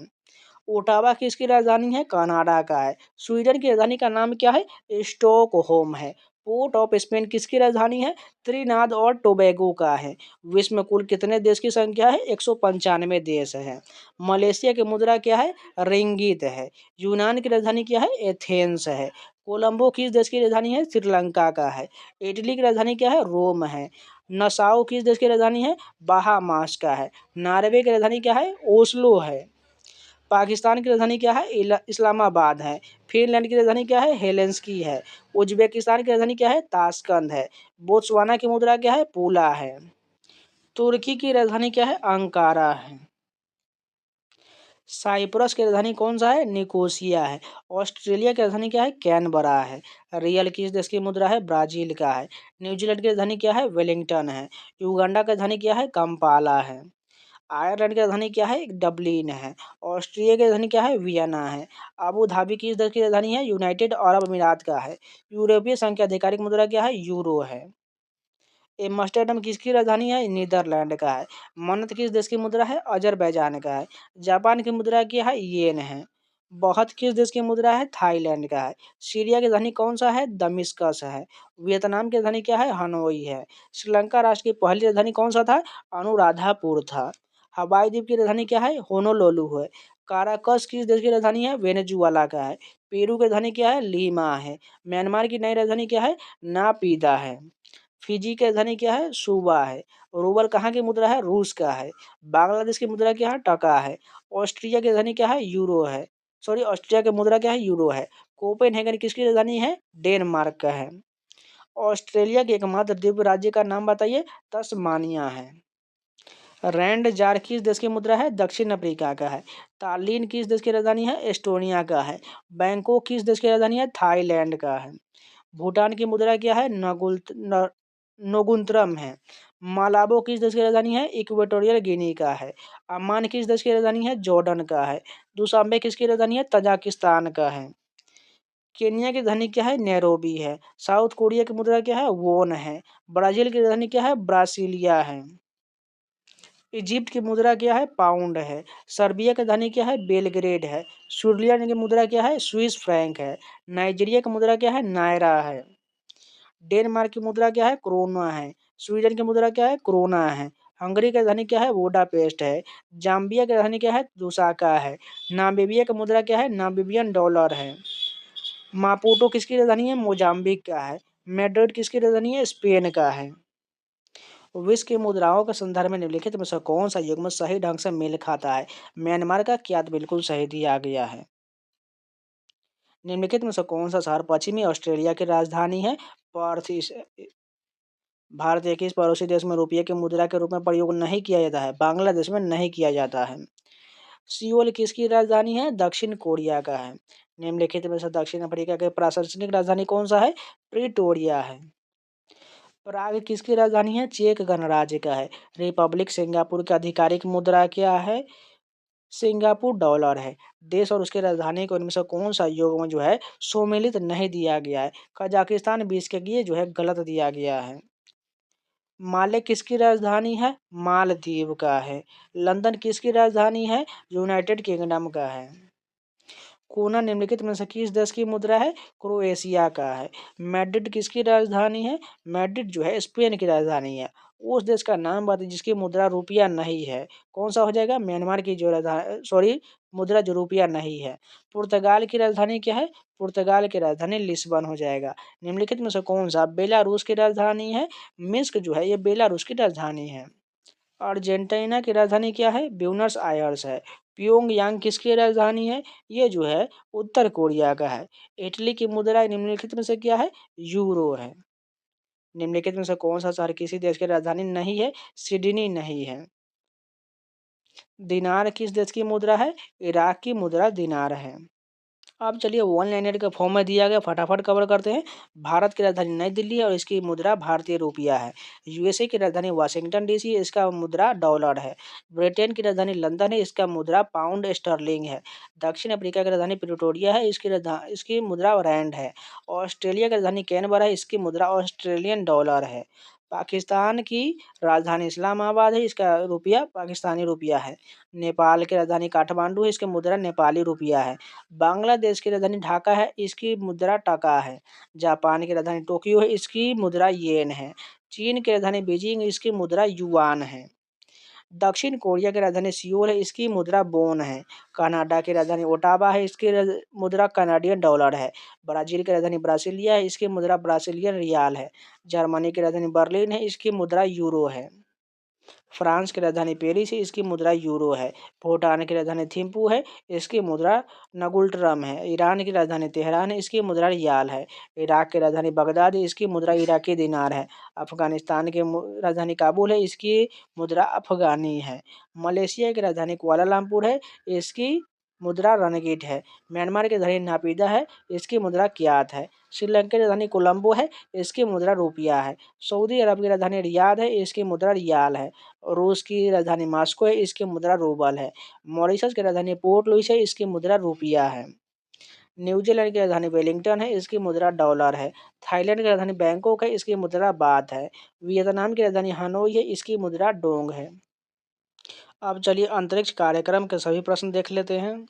ओटावा किसकी राजधानी है? कनाडा का है। स्वीडन की राजधानी का नाम क्या है? स्टॉकहोम है। पोर्ट ऑफ स्पेन किसकी राजधानी है? त्रिनाद और टोबैगो का है। विश्व में कुल कितने देश की संख्या है? 195 देश है। मलेशिया की मुद्रा क्या है? रिंगित है। यूनान की राजधानी क्या है? एथेंस है। कोलंबो किस देश की राजधानी है? श्रीलंका का है। इटली की राजधानी क्या है? रोम है। नसाउ किस देश की राजधानी है? बहामास का है। नॉर्वे की राजधानी क्या है? ओस्लो है। पाकिस्तान की राजधानी क्या है? इस्लामाबाद है। फिनलैंड की राजधानी क्या है? हेलेंस्की है। उज्बेकिस्तान की राजधानी क्या है? ताशकंद है। बोत्सवाना की मुद्रा क्या है? पूला है। तुर्की की राजधानी क्या है? अंकारा है। साइप्रस की राजधानी कौन सा है? निकोसिया है। ऑस्ट्रेलिया की राजधानी क्या है? कैनबरा है। रियल किस देश की मुद्रा है? ब्राजील का है। न्यूजीलैंड की राजधानी क्या है? वेलिंगटन है। युगांडा की राजधानी क्या है? कंपाला है। आयरलैंड की राजधानी क्या है? डबलिन है। ऑस्ट्रिया की राजधानी क्या है? वियना है। अबू धाबी किस देश की राजधानी है? यूनाइटेड अरब अमीरात का है। यूरोपीय संघ की आधिकारिक मुद्रा क्या है? यूरो है। एम्स्टर्डम किसकी राजधानी है? नीदरलैंड का है। मन्नत किस देश की मुद्रा है? अजरबैजान का है। जापान की मुद्रा क्या है? येन है। बहुत किस देश की मुद्रा है? थाईलैंड का है। सीरिया की राजधानी कौन सा है? दमिश्कस है। वियतनाम की राजधानी क्या है? हनोई है। श्रीलंका राष्ट्र की पहली राजधानी कौन सा था? अनुराधापुर था। हवाई द्वीप की राजधानी क्या है? होनोलुलु है। काराकस किस देश की राजधानी है? वेनेजुएला का है। पेरू की राजधानी क्या है? लीमा है। म्यांमार की नई राजधानी क्या है? नापीदा है। फिजी की राजधानी क्या है? सूबा है। रूबल कहाँ की मुद्रा है? रूस का है। बांग्लादेश की मुद्रा क्या है? टका है। ऑस्ट्रिया की राजधानी क्या है? यूरो है। सॉरी, ऑस्ट्रिया की मुद्रा क्या है? यूरो है। कोपेनहेगन किसकी राजधानी है? डेनमार्क का है। ऑस्ट्रेलिया के एकमात्र द्वीप राज्य का नाम बताइए। तस्मानिया है। रैंड जार किस देश की मुद्रा है? दक्षिण अफ्रीका का है। तालिन किस देश की राजधानी है? एस्टोनिया का है। बैंकॉक किस देश की राजधानी है? थाईलैंड का है। भूटान की मुद्रा क्या है? नोगुंतरम है। मालाबो किस देश की राजधानी है? इक्वेटोरियल गिनी का है। अम्मान किस देश की राजधानी है? जॉर्डन का है। दुशांबे किसकी राजधानी है? तजाकिस्तान का है। केन्या की राजधानी क्या है? नैरोबी है। साउथ कोरिया की मुद्रा क्या है? वोन है। ब्राजील की राजधानी क्या है? ब्रासिलिया है। इजिप्ट की मुद्रा क्या है? पाउंड है। सर्बिया की राजधानी क्या है? बेलग्रेड है। स्विट्जरलैंड की मुद्रा क्या है? स्विस फ्रैंक है। नाइजीरिया की मुद्रा क्या है? नायरा है। डेनमार्क की मुद्रा क्या है? क्रोना है। स्वीडन की मुद्रा क्या है? क्रोना है। हंगरी की राजधानी क्या है? वोडापेस्ट है। जाम्बिया की राजधानी क्या है? लुसाका है। नामीबिया की मुद्रा क्या है? नामीबियन डॉलर है। मापुटो किसकी राजधानी है? मोजाम्बिक का है। मैड्रिड किसकी राजधानी है? स्पेन का है। विश्व की मुद्राओं के संदर्भ में निम्नलिखित में से कौन सा युग्म सही ढंग से मेल खाता है? म्यांमार का क्या बिल्कुल सही दिया गया है। निम्नलिखित में से कौन सा शहर पश्चिमी ऑस्ट्रेलिया की राजधानी है? पर्थ। भारत एक इस पड़ोसी देश में रुपये की मुद्रा के रूप में प्रयोग नहीं किया जाता है। बांग्लादेश में नहीं किया जाता है। सियोल किसकी राजधानी है? दक्षिण कोरिया का है। निम्नलिखित में से दक्षिण अफ्रीका के प्रशासनिक राजधानी कौन सा है? प्रिटोरिया है। प्राग किसकी राजधानी है? चेक गणराज्य का है। रिपब्लिक सिंगापुर की आधिकारिक मुद्रा क्या है? सिंगापुर डॉलर है। देश और उसकी राजधानी को इनमें से कौन सा योग में जो है सम्मिलित नहीं दिया गया है? कजाकिस्तान बिश्केक, ये जो है गलत दिया गया है। माले किसकी राजधानी है? मालदीव का है। लंदन किसकी राजधानी है? यूनाइटेड किंगडम का है। कोना निम्नलिखित में से किस देश की मुद्रा है? क्रोएशिया का है। मैड्रिड किसकी राजधानी है? मैड्रिड जो है स्पेन की राजधानी है। उस देश का नाम बताइए जिसकी मुद्रा रुपया नहीं है। कौन सा हो जाएगा? म्यांमार की जो राजधानी, सॉरी, मुद्रा जो रुपया नहीं है। पुर्तगाल की राजधानी क्या है? पुर्तगाल की राजधानी लिस्बन हो जाएगा। निम्नलिखित में से कौन सा बेलारूस की राजधानी है? मिन्स्क जो है ये बेलारूस की राजधानी है। अर्जेंटीना की राजधानी क्या है? ब्यूनस आयर्स है। प्योंगयांग किसकी राजधानी है? ये जो है उत्तर कोरिया का है। इटली की मुद्रा निम्नलिखित में से क्या है? यूरो है। निम्नलिखित में से कौन सा शहर किसी देश की राजधानी नहीं है? सिडनी नहीं है। दिनार किस देश की मुद्रा है? इराक की मुद्रा दिनार है। अब चलिए वन लाइनर के फॉर्म में दिया गया, फटाफट कवर करते हैं। भारत की राजधानी नई दिल्ली है और इसकी मुद्रा भारतीय रुपया है। यूएसए की राजधानी वाशिंगटन डीसी है, इसका मुद्रा डॉलर है। ब्रिटेन की राजधानी लंदन है, इसका मुद्रा पाउंड स्टर्लिंग है। दक्षिण अफ्रीका की राजधानी प्रिटोरिया है, इसकी मुद्रा रैंड है। ऑस्ट्रेलिया की राजधानी कैनबरा है, इसकी मुद्रा ऑस्ट्रेलियन डॉलर है। पाकिस्तान की राजधानी इस्लामाबाद है, इसका रुपया पाकिस्तानी रुपया है। नेपाल की राजधानी काठमांडू है, इसकी मुद्रा नेपाली रुपया है। बांग्लादेश की राजधानी ढाका है, इसकी मुद्रा टका है। जापान की राजधानी टोक्यो है, इसकी मुद्रा येन है। चीन की राजधानी बीजिंग, इसकी मुद्रा युआन है। दक्षिण कोरिया की राजधानी सियोल है, इसकी मुद्रा बोन है। कनाडा की राजधानी ओटावा है, इसकी मुद्रा कनाडियन डॉलर है। ब्राजील की राजधानी ब्रासिलिया है, इसकी मुद्रा ब्रासिलियन रियाल है। जर्मनी की राजधानी बर्लिन है, इसकी मुद्रा यूरो है। फ्रांस की राजधानी पेरिस है, इसकी मुद्रा यूरो है। भूटान की राजधानी थिम्पू है, इसकी मुद्रा नगुल्ट्रम है। ईरान की राजधानी तेहरान है, इसकी मुद्रा रियाल है। इराक की राजधानी बगदाद है, इसकी मुद्रा इराकी दिनार है। अफगानिस्तान की राजधानी काबुल है, इसकी मुद्रा अफगानी है। मलेशिया की राजधानी कुआलालंपुर है, इसकी मुद्रा रनगिट है। म्यांमार की राजधानी नापीदा है, इसकी मुद्रा क्यात है। श्रीलंका की राजधानी कोलंबो है, इसकी मुद्रा रुपया है। सऊदी अरब की राजधानी रियाद है, इसकी मुद्रा रियाल है। रूस की राजधानी मॉस्को है, इसकी मुद्रा रूबल है। मॉरिशस की राजधानी पोर्ट लुइस है, इसकी मुद्रा रुपया है। न्यूजीलैंड की राजधानी वेलिंगटन है, इसकी मुद्रा डॉलर है। थाईलैंड की राजधानी बैंकॉक है, इसकी मुद्रा बात है। वियतनाम की राजधानी हनोई है, इसकी मुद्रा डोंग है। अब चलिए अंतरिक्ष कार्यक्रम के सभी प्रश्न देख लेते हैं।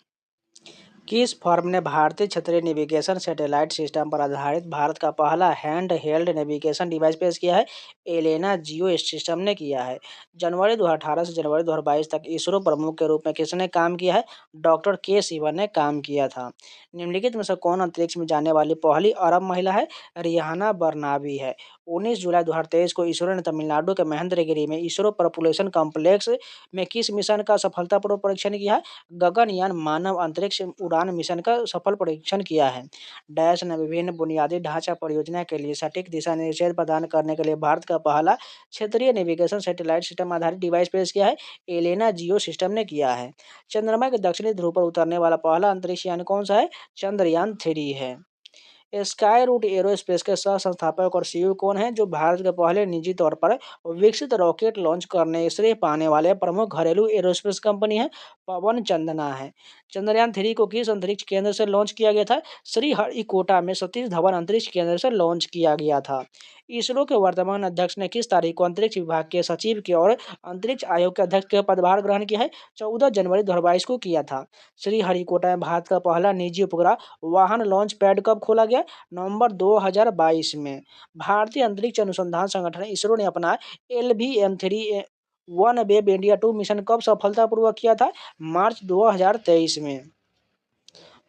किस फर्म ने भारतीय क्षेत्रीय नेविगेशन सैटेलाइट सिस्टम पर आधारित भारत का पहला हैंड हेल्ड नेविगेशन डिवाइस पेश किया है? एलेना जियो सिस्टम ने किया है। जनवरी 2018 से जनवरी 2022 तक इसरो प्रमुख के रूप में किसने काम किया है? डॉक्टर के सिवन ने काम किया था। निम्नलिखित में से कौन अंतरिक्ष में जाने वाली पहली अरब महिला है? रिहाना बरनाबी है। 19 जुलाई 2023 को इसरो ने तमिलनाडु के महेंद्रगिरी में इसरो प्रपुलेशन कॉम्प्लेक्स में किस मिशन का सफलतापूर्वक परीक्षण किया है? गगनयान मानव अंतरिक्ष उड़ान मिशन का सफल परीक्षण किया है। डैश ने विभिन्न बुनियादी ढांचा परियोजना के लिए सटीक दिशा निर्देश प्रदान करने के लिए भारत का पहला क्षेत्रीय नेविगेशन सैटेलाइट सिस्टम आधारित डिवाइस पेश किया है? एलेना जियो सिस्टम ने किया है। चंद्रमा के दक्षिणी ध्रुव पर उतरने वाला पहला अंतरिक्ष यान कौन सा है? चंद्रयान-3 है। स्काई रूट एरोस्पेस के सह-संस्थापक और सीईओ कौन हैं, जो भारत के पहले निजी तौर पर विकसित रॉकेट लॉन्च करने श्रेय पाने वाले प्रमुख घरेलू एरोस्पेस कंपनी है? पवन चंदना है। चंद्रयान-3 को किस अंतरिक्ष केंद्र से लॉन्च किया गया था? श्रीहरिकोटा में सतीश धवन अंतरिक्ष केंद्र से लॉन्च किया गया था। इसरो के वर्तमान अध्यक्ष ने किस तारीख को अंतरिक्ष विभाग के सचिव के और अंतरिक्ष आयोग के अध्यक्ष का पदभार ग्रहण किया है? 14 जनवरी 2022 को किया था। श्रीहरिकोटा में भारत का पहला निजी उपग्रह वाहन लॉन्च पैड कब खोला गया? नवंबर 2022 में। भारतीय अंतरिक्ष अनुसंधान संगठन इसरो ने अपना LVM-3 one web India 2 mission कब सफलतापूर्वक किया था? मार्च 2023 में।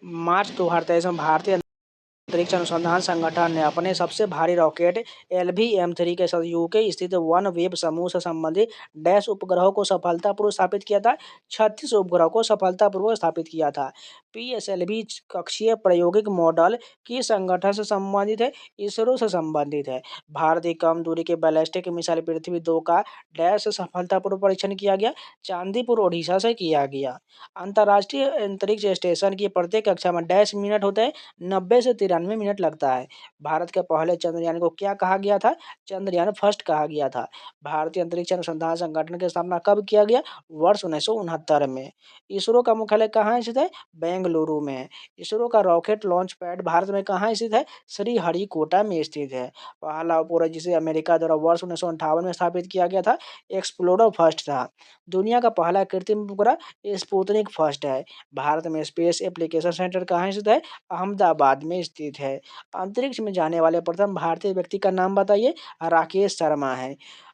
मार्च 2023 में भारतीय अंतरिक्ष अनुसंधान संगठन ने अपने सबसे भारी रॉकेट LVM-3 के साथ यूके स्थित वन वेब समूह से संबंधित डैश उपग्रहों को सफलतापूर्वक स्थापित किया था। 36 उपग्रहों को सफलतापूर्वक स्थापित किया था। PSLV कक्षीय प्रायोगिक मॉडल किस संगठन से संबंधित है? इसरो से संबंधित है। भारत की कम दूरी के बैलिस्टिक मिसाइल पृथ्वी 2 का डैश से सफलतापूर्वक परीक्षण किया गया? चांदीपुर ओडिशा से किया गया। अंतर्राष्ट्रीय अंतरिक्ष स्टेशन की प्रत्येक कक्षा में डैश मिनट होते हैं? 90 से 93 मिनट लगता है। भारत के पहले चंद्रयान को क्या कहा गया था? चंद्रयान फर्स्ट कहा गया था। भारतीय अंतरिक्ष अनुसंधान संगठन की स्थापना कब किया गया? वर्ष 1969 में। इसरो का मुख्यालय कहाँ स्थित है? बेंगलुरु में है। इसरो का रॉकेट लॉन्च पैड भारत में कहाँ स्थित है? श्रीहरिकोटा में स्थित है। पहला उपग्रह जिसे अमेरिका द्वारा वर्ष 1958 में स्थापित किया गया था, एक्सप्लोरर फर्स्ट था। दुनिया का पहला कृत्रिम उपग्रह स्पुतनिक फर्स्ट है। भारत में स्पेस एप्लीकेशन सेंटर कहाँ स्थित है? अहमदाबाद में स्थित है। अंतरिक्ष में जाने वाले प्रथम भारतीय व्यक्ति का नाम बताइए? राकेश शर्मा है।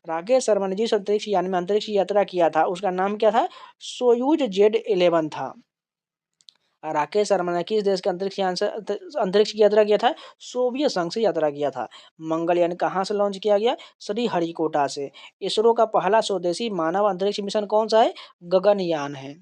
राकेश शर्मा ने जिस अंतरिक्ष यान में अंतरिक्ष यात्रा किया था, उसका नाम क्या था? सोयूज Z11 था। राकेश शर्मा ने किस देश के अंतरिक्ष यान से अंतरिक्ष की यात्रा किया था? सोवियत संघ से यात्रा किया था। मंगलयान कहाँ से लॉन्च किया गया? श्रीहरिकोटा से। इसरो का पहला स्वदेशी मानव अंतरिक्ष मिशन कौन सा है? गगनयान है।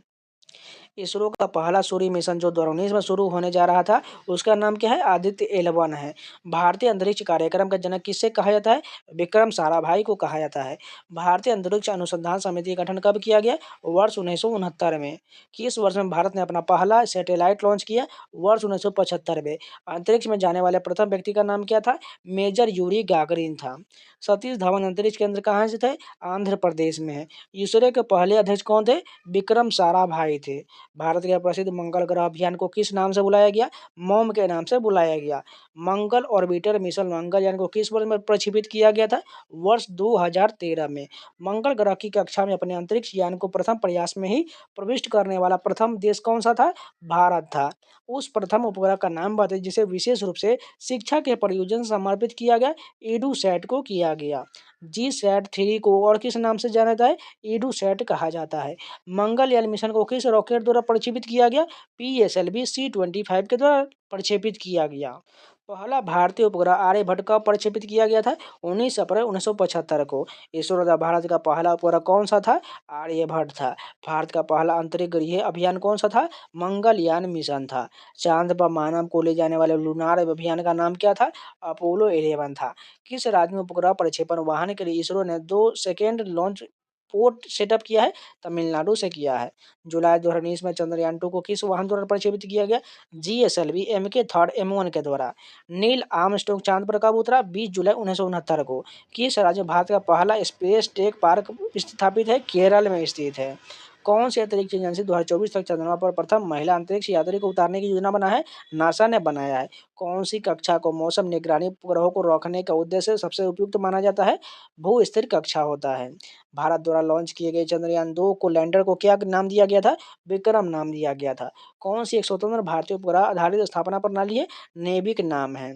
इसरो का पहला सूर्य मिशन जो 2019 में शुरू होने जा रहा था, उसका नाम क्या है? आदित्य L1 है। भारतीय अंतरिक्ष कार्यक्रम का जनक किससे कहा जाता है? विक्रम साराभाई को कहा जाता है। भारतीय अंतरिक्ष अनुसंधान समिति का गठन कब किया गया? वर्ष 1969 में। किस वर्ष में भारत ने अपना पहला सैटेलाइट लॉन्च किया? वर्ष 1975 में। अंतरिक्ष में जाने वाले प्रथम व्यक्ति का नाम क्या था? मेजर यूरी गागरिन था। सतीश धवन अंतरिक्ष केंद्र कहाँ स्थित है? आंध्र प्रदेश में है। इसरो के पहले अध्यक्ष कौन थे? विक्रम साराभाई थे। भारत के प्रसिद्ध मंगल ग्रह अभियान को किस नाम से बुलाया गया? मॉम के नाम से बुलाया गया। मंगल ऑर्बिटर मिशन मंगलयान को किस वर्ष में प्रक्षेपित किया गया था? वर्ष 2013 में। मंगल ग्रह की कक्षा में अपने अंतरिक्ष यान को प्रथम प्रयास में ही प्रविष्ट करने वाला प्रथम देश कौन सा था? भारत था। उस प्रथम उपग्रह का नाम बताइए जिसे विशेष रूप से शिक्षा के प्रयोजन समर्पित किया गया? EDUSAT को किया गया। GSAT-3 को और किस नाम से जाना जाता है? EDUSAT कहा जाता है। मंगलयान मिशन को किस रॉकेट द्वारा प्रक्षेपित किया गया? PSLV C-25 के द्वारा प्रक्षेपित किया गया। पहला भारतीय उपग्रह आर्यभट्ट कब प्रक्षेपित किया गया था? 19 अप्रैल 1975 को। इसरो द्वारा भारत का पहला उपग्रह कौन सा था? आर्यभट्ट था। भारत का पहला अंतरिक्ष अभियान कौन सा था? मंगलयान मिशन था। चांद पर मानव को ले जाने वाले लूनार अभियान का नाम क्या था? अपोलो 11 था। किस राज्य में उपग्रह प्रक्षेपण वाहन के लिए इसरो ने 2 सेकेंड लॉन्च पोर्ट सेटअप किया है? तमिलनाडु से किया है। जुलाई 2019 में चंद्रयान-2 को किस वाहन द्वारा प्रक्षेपित किया गया? जीएसएलवी एमके थर्ड M1 के द्वारा। नील आर्मस्ट्रांग चांद पर कब उतरा? 20 जुलाई 1969 को। किस राज्य में भारत का पहला स्पेस टेक पार्क स्थापित है? केरल में स्थित है। कौन सी अंतरिक्ष एजेंसी 2024 तक चंद्रमा पर प्रथम महिला अंतरिक्ष यात्री को उतारने की योजना बना है? नासा ने बनाया है। कौन सी कक्षा को मौसम निगरानी उपग्रहों को रोकने का उद्देश्य सबसे उपयुक्त माना जाता है? भू स्थिर कक्षा होता है। भारत द्वारा लॉन्च किए गए चंद्रयान-2 को लैंडर को क्या नाम दिया गया था? विक्रम नाम दिया गया था। कौन सी एक स्वतंत्र भारतीय उपग्रह आधारित स्थापना प्रणाली है? नेविक नाम है।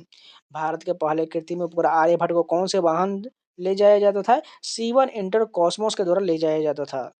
भारत के पहले कृत्रिम उपग्रह आर्यभट्ट को कौन से वाहन ले जाया जाता था? C1 इंटर कॉस्मोस के द्वारा ले जाया जाता था।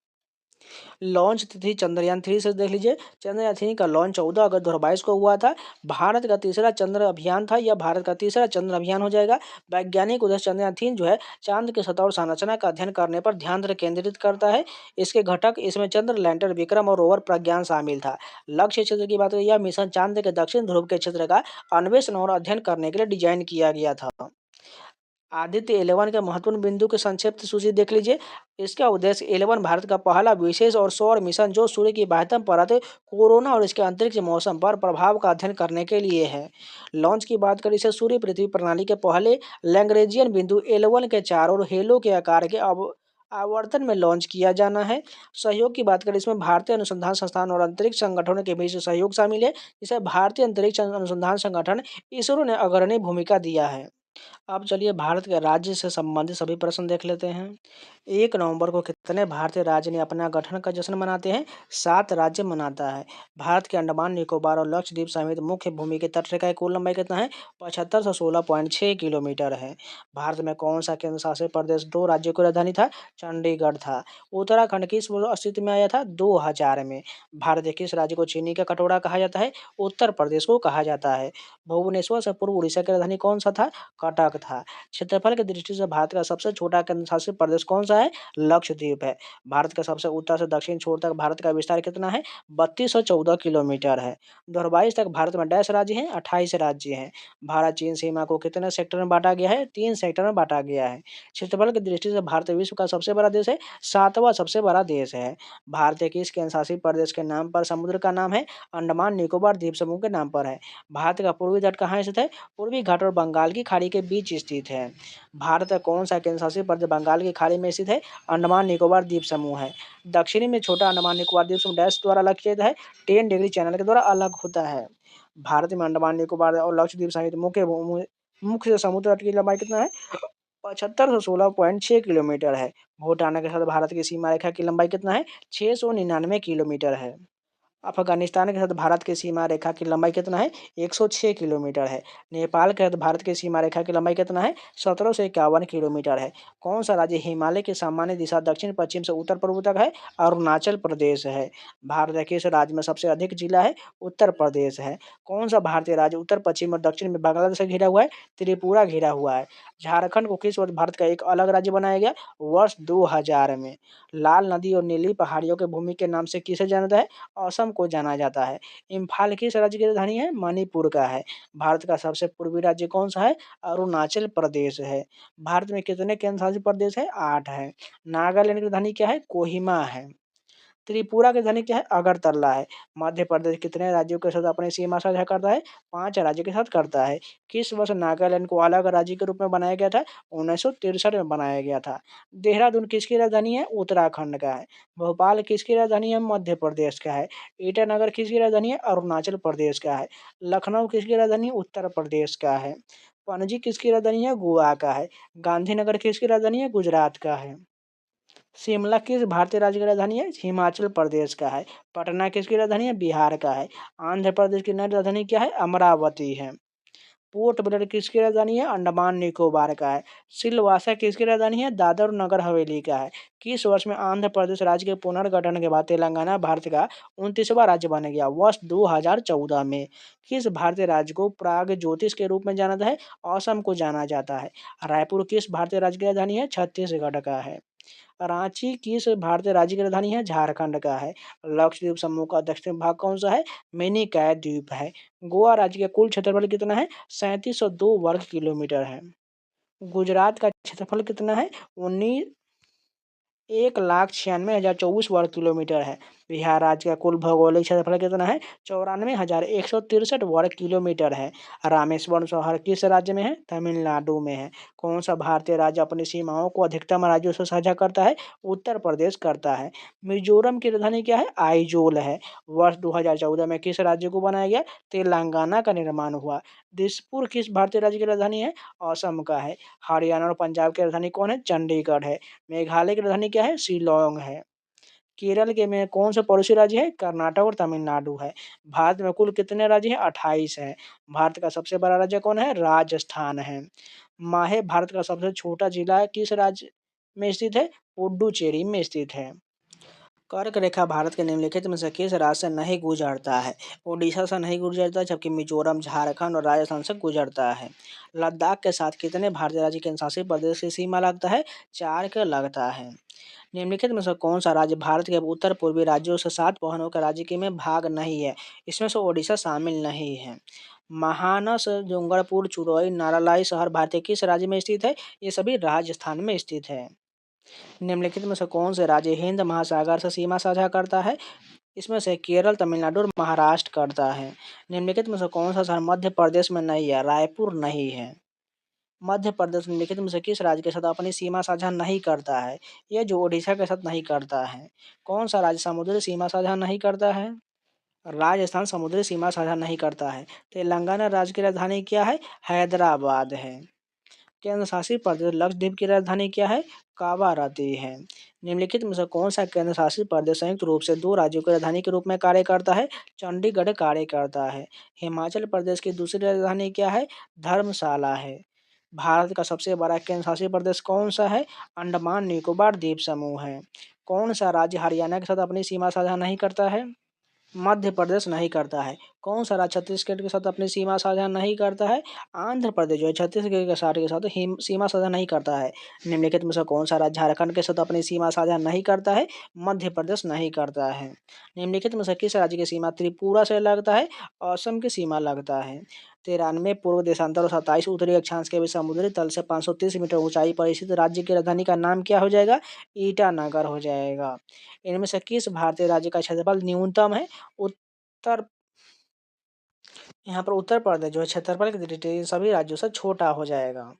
लॉन्च तिथि चंद्रयान-3 से देख लीजिए। चंद्रयान-3 का लॉन्च 14 अगस्त 2022 को हुआ था। भारत का तीसरा चंद्र अभियान था। यह भारत का तीसरा चंद्र अभियान हो जाएगा। वैज्ञानिक उद्देश्य चंद्रयान-3 जो है चांद की सतह और संरचना का अध्ययन करने पर ध्यान केंद्रित करता है। इसके घटक इसमें चंद्र लैंडर विक्रम और रोवर प्रज्ञान शामिल था। लक्ष्य क्षेत्र की बात करें, यह मिशन चांद के दक्षिण ध्रुव के क्षेत्र का अन्वेषण और अध्ययन करने के लिए डिजाइन किया गया था। आदित्य 11 के महत्वपूर्ण बिंदु की संक्षिप्त सूची देख लीजिए। इसका उद्देश्य 11 भारत का पहला विशेष और सौर मिशन जो सूर्य की बाह्यतम परत कोरोना और इसके अंतरिक्ष मौसम पर प्रभाव का अध्ययन करने के लिए है। लॉन्च की बात करें, इसे सूर्य पृथ्वी प्रणाली के पहले लैग्रेंजियन बिंदु 11 के चारों ओर हेलो के आकार के आवर्तन में लॉन्च किया जाना है। सहयोग की बात करें, इसमें भारतीय अनुसंधान संस्थान और अंतरिक्ष संगठनों के बीच सहयोग शामिल है। जिसे भारतीय अंतरिक्ष अनुसंधान संगठन इसरो ने अग्रणी भूमिका दिया है। अब चलिए भारत के राज्य से संबंधित सभी प्रश्न देख लेते हैं। 1 नवंबर को कितने भारतीय राज्य ने अपना गठन का जश्न मनाते हैं? 7 राज्य मनाता है। भारत के अंडमान निकोबार और लक्षद्वीप समेत मुख्य भूमि के तटरेखा की कुल लंबाई कितना है? 7516.6 किलोमीटर है। भारत में कौन सा केंद्र शासित प्रदेश 2 राज्यों की राजधानी था? चंडीगढ़ था। उत्तराखंड किस वर्ष अस्तित्व में आया था? 2000 में। भारत के किस राज्य को चीनी का कटोरा कहा जाता है? उत्तर प्रदेश को कहा जाता है। भुवनेश्वर से पूर्व उड़ीसा की राजधानी कौन सा था? कटक था। क्षेत्रफल की दृष्टि से भारत का सबसे छोटा केंद्र शासित प्रदेश कौन सा है? लक्षद्वीप है। भारत का सबसे उत्तर से दक्षिण छोर तक भारत का विस्तार कितना है? 3214 किलोमीटर है। 2022 तक भारत में डैश राज्य हैं? 28 राज्य हैं। भारत चीन सीमा को कितने सेक्टर में बांटा गया है? 3 सेक्टर में बांटा गया है। क्षेत्रफल की दृष्टि से भारत विश्व का सबसे बड़ा देश है? 7वां सबसे बड़ा देश है। भारत के किस केंद्र शासित प्रदेश के नाम पर समुद्र का नाम है? अंडमान निकोबार द्वीप समूह के नाम पर है। भारत का पूर्वी तट कहाँ स्थित है? पूर्वी घाट और बंगाल की खाड़ी के बीच स्थित है। भारत का कौन सा केंद्र शासित प्रदेश बंगाल की खाड़ी में स्थित है? अंडमान निकोबार द्वीप समूह है। दक्षिणी में छोटा अंडमान निकोबार द्वीप समूह डैश द्वारा अलग किया है? 10 डिग्री चैनल के द्वारा अलग होता है। भारत में अंडमान निकोबार और लक्षद्वीप सहित मुख्य समुद्र तट की लंबाई कितना है? 7516.6 किलोमीटर है। भूटान के साथ भारत की सीमा रेखा की लंबाई कितना है? 699 किलोमीटर है। अफगानिस्तान के साथ भारत की सीमा रेखा की लंबाई कितना है? 106 किलोमीटर है। नेपाल के साथ भारत की सीमा रेखा की लंबाई कितना है? 1751 किलोमीटर है। कौन सा राज्य हिमालय की सामान्य दिशा दक्षिण पश्चिम से उत्तर पूर्व तक है? अरुणाचल प्रदेश है। भारत के किस राज्य में सबसे अधिक जिला है? उत्तर प्रदेश है। कौन सा भारतीय राज्य उत्तर पश्चिम और दक्षिण में बांग्लादेश से घिरा हुआ है? त्रिपुरा घिरा हुआ है। झारखंड को किस वर्ष भारत का एक अलग राज्य बनाया गया? वर्ष 2000 में। लाल नदी और नीली पहाड़ियों के भूमि के नाम से किसे जानता है? असम को जाना जाता है। इम्फाल किस राज्य की राजधानी है? मणिपुर का है। भारत का सबसे पूर्वी राज्य कौन सा है? अरुणाचल प्रदेश है। भारत में कितने केंद्र शासित प्रदेश है? 8 है। नागालैंड की राजधानी क्या है? कोहिमा है। त्रिपुरा की राजधानी क्या है? अगरतला है। मध्य प्रदेश कितने राज्यों के साथ अपनी सीमा साझा करता है? 5 राज्यों के साथ करता है। किस वर्ष नागालैंड को अलग राज्य के रूप में बनाया गया था? 1963 में बनाया गया था। देहरादून किसकी राजधानी है? उत्तराखंड का है। भोपाल किसकी राजधानी है? मध्य प्रदेश का है। ईटानगर किसकी राजधानी है? अरुणाचल प्रदेश का है। लखनऊ किसकी राजधानी है? उत्तर प्रदेश का है। पणजी किसकी राजधानी है? गोवा का है। गांधीनगर किसकी राजधानी है? गुजरात का है। शिमला किस भारतीय राज्य की राजधानी है? हिमाचल प्रदेश का है। पटना किसकी राजधानी है? बिहार का है। आंध्र प्रदेश की नई राजधानी क्या है? अमरावती है। पोर्ट ब्लेयर किसकी राजधानी है? अंडमान निकोबार का है। सिलवासा किसकी राजधानी है? दादर और नगर हवेली का है। किस वर्ष में आंध्र प्रदेश राज्य के पुनर्गठन के बाद तेलंगाना भारत का 29वां राज्य बन गया? वर्ष 2014 में। किस भारतीय राज्य को प्राग ज्योतिष के रूप में जाना जाता है? असम को जाना जाता है। रायपुर किस भारतीय राज्य की राजधानी है? छत्तीसगढ़ का है। रांची किस भारतीय राज्य की राजधानी है? झारखंड का है। लक्षद्वीप समूह का दक्षिण भाग कौन सा है? मिनिकॉय द्वीप है। गोवा राज्य का कुल क्षेत्रफल कितना है? 3702 वर्ग किलोमीटर है। गुजरात का क्षेत्रफल कितना है? 19 1,96,024 वर्ग किलोमीटर है। बिहार राज्य का कुल भौगोलिक क्षेत्रफल कितना है? 94,163 वर्ग किलोमीटर है। रामेश्वरम शहर किस राज्य में है? तमिलनाडु में है। कौन सा भारतीय राज्य अपनी सीमाओं को अधिकतम राज्यों से साझा करता है? उत्तर प्रदेश करता है। मिजोरम की राजधानी क्या है? आइजोल है। वर्ष 2014 में किस राज्य को बनाया गया? तेलंगाना का निर्माण हुआ। दिसपुर किस भारतीय राज्य की राजधानी है? असम का है। हरियाणा और पंजाब की राजधानी कौन है? चंडीगढ़ है। मेघालय की राजधानी क्या है? शिलोंग है। केरल के में कौन सा पड़ोसी राज्य है? कर्नाटक और तमिलनाडु है। भारत में कुल कितने राज्य हैं? 28 है। भारत का सबसे बड़ा राज्य कौन है? राजस्थान है। माहे भारत का सबसे छोटा जिला किस राज्य में स्थित है? पुडुचेरी में स्थित है। कर्क रेखा भारत के निम्नलिखित में से किस राज्य से नहीं गुजरता है? ओडिशा से नहीं गुजरता, जबकि मिजोरम, झारखंड और राजस्थान से गुजरता है। लद्दाख के साथ कितने भारतीय राज्य केंद्र शासित प्रदेश की सीमा लगता है? 4 के लगता है। निम्नलिखित में से कौन सा राज्य भारत के उत्तर पूर्वी राज्यों से सात बहनों के राज्य के में भाग नहीं है? इसमें से ओडिशा शामिल नहीं है। महानस, डूंगरपुर, चुरई, नारालाई शहर भारतीय किस राज्य में स्थित है? ये सभी राजस्थान में स्थित है। निम्नलिखित में से कौन से राज्य हिंद महासागर से सीमा साझा करता है? इसमें से केरल, तमिलनाडु और महाराष्ट्र करता है। निम्नलिखित में से कौन सा शहर मध्य प्रदेश में नहीं है? रायपुर नहीं है। मध्य प्रदेश निम्नलिखित में से किस राज्य के साथ अपनी सीमा साझा नहीं करता है? ये जो ओडिशा के साथ नहीं करता है। कौन सा राज्य समुद्री सीमा साझा नहीं करता है? राजस्थान समुद्री सीमा साझा नहीं करता है। तेलंगाना राज्य की राजधानी क्या है? हैदराबाद है। केंद्र शासित प्रदेश लक्षद्वीप की राजधानी क्या है? कावारती है। निम्नलिखित में से कौन सा केंद्र शासित प्रदेश संयुक्त रूप से दो राज्यों की राजधानी के रूप में कार्य करता है? चंडीगढ़ कार्य करता है। हिमाचल प्रदेश की दूसरी राजधानी क्या है? धर्मशाला है। भारत का सबसे बड़ा केंद्र शासित प्रदेश कौन सा है? अंडमान निकोबार द्वीप समूह है। कौन सा राज्य हरियाणा के साथ अपनी सीमा साझा नहीं करता है? मध्य प्रदेश नहीं करता है। कौन सा राज्य छत्तीसगढ़ के साथ अपनी सीमा साझा नहीं करता है? आंध्र प्रदेश जो है छत्तीसगढ़ के साथ सीमा साझा नहीं करता है। निम्नलिखित में से कौन सा राज्य झारखंड के साथ अपनी सीमा साझा नहीं करता है? मध्य प्रदेश नहीं करता है। निम्नलिखित में से किस राज्य की सीमा त्रिपुरा से लगता है? असम की सीमा लगता है। 93 पूर्व देशांतर और 27 उत्तरी अक्षांश के बीच समुद्री तल से 530 मीटर ऊंचाई पर स्थित राज्य की राजधानी का नाम क्या हो जाएगा? ईटानगर हो जाएगा। इनमें से किस भारतीय राज्य का क्षेत्रफल न्यूनतम है? उत्तर यहाँ पर उत्तर प्रदेश जो है क्षेत्रफल की दृष्टि से सभी राज्यों से छोटा हो जाएगा।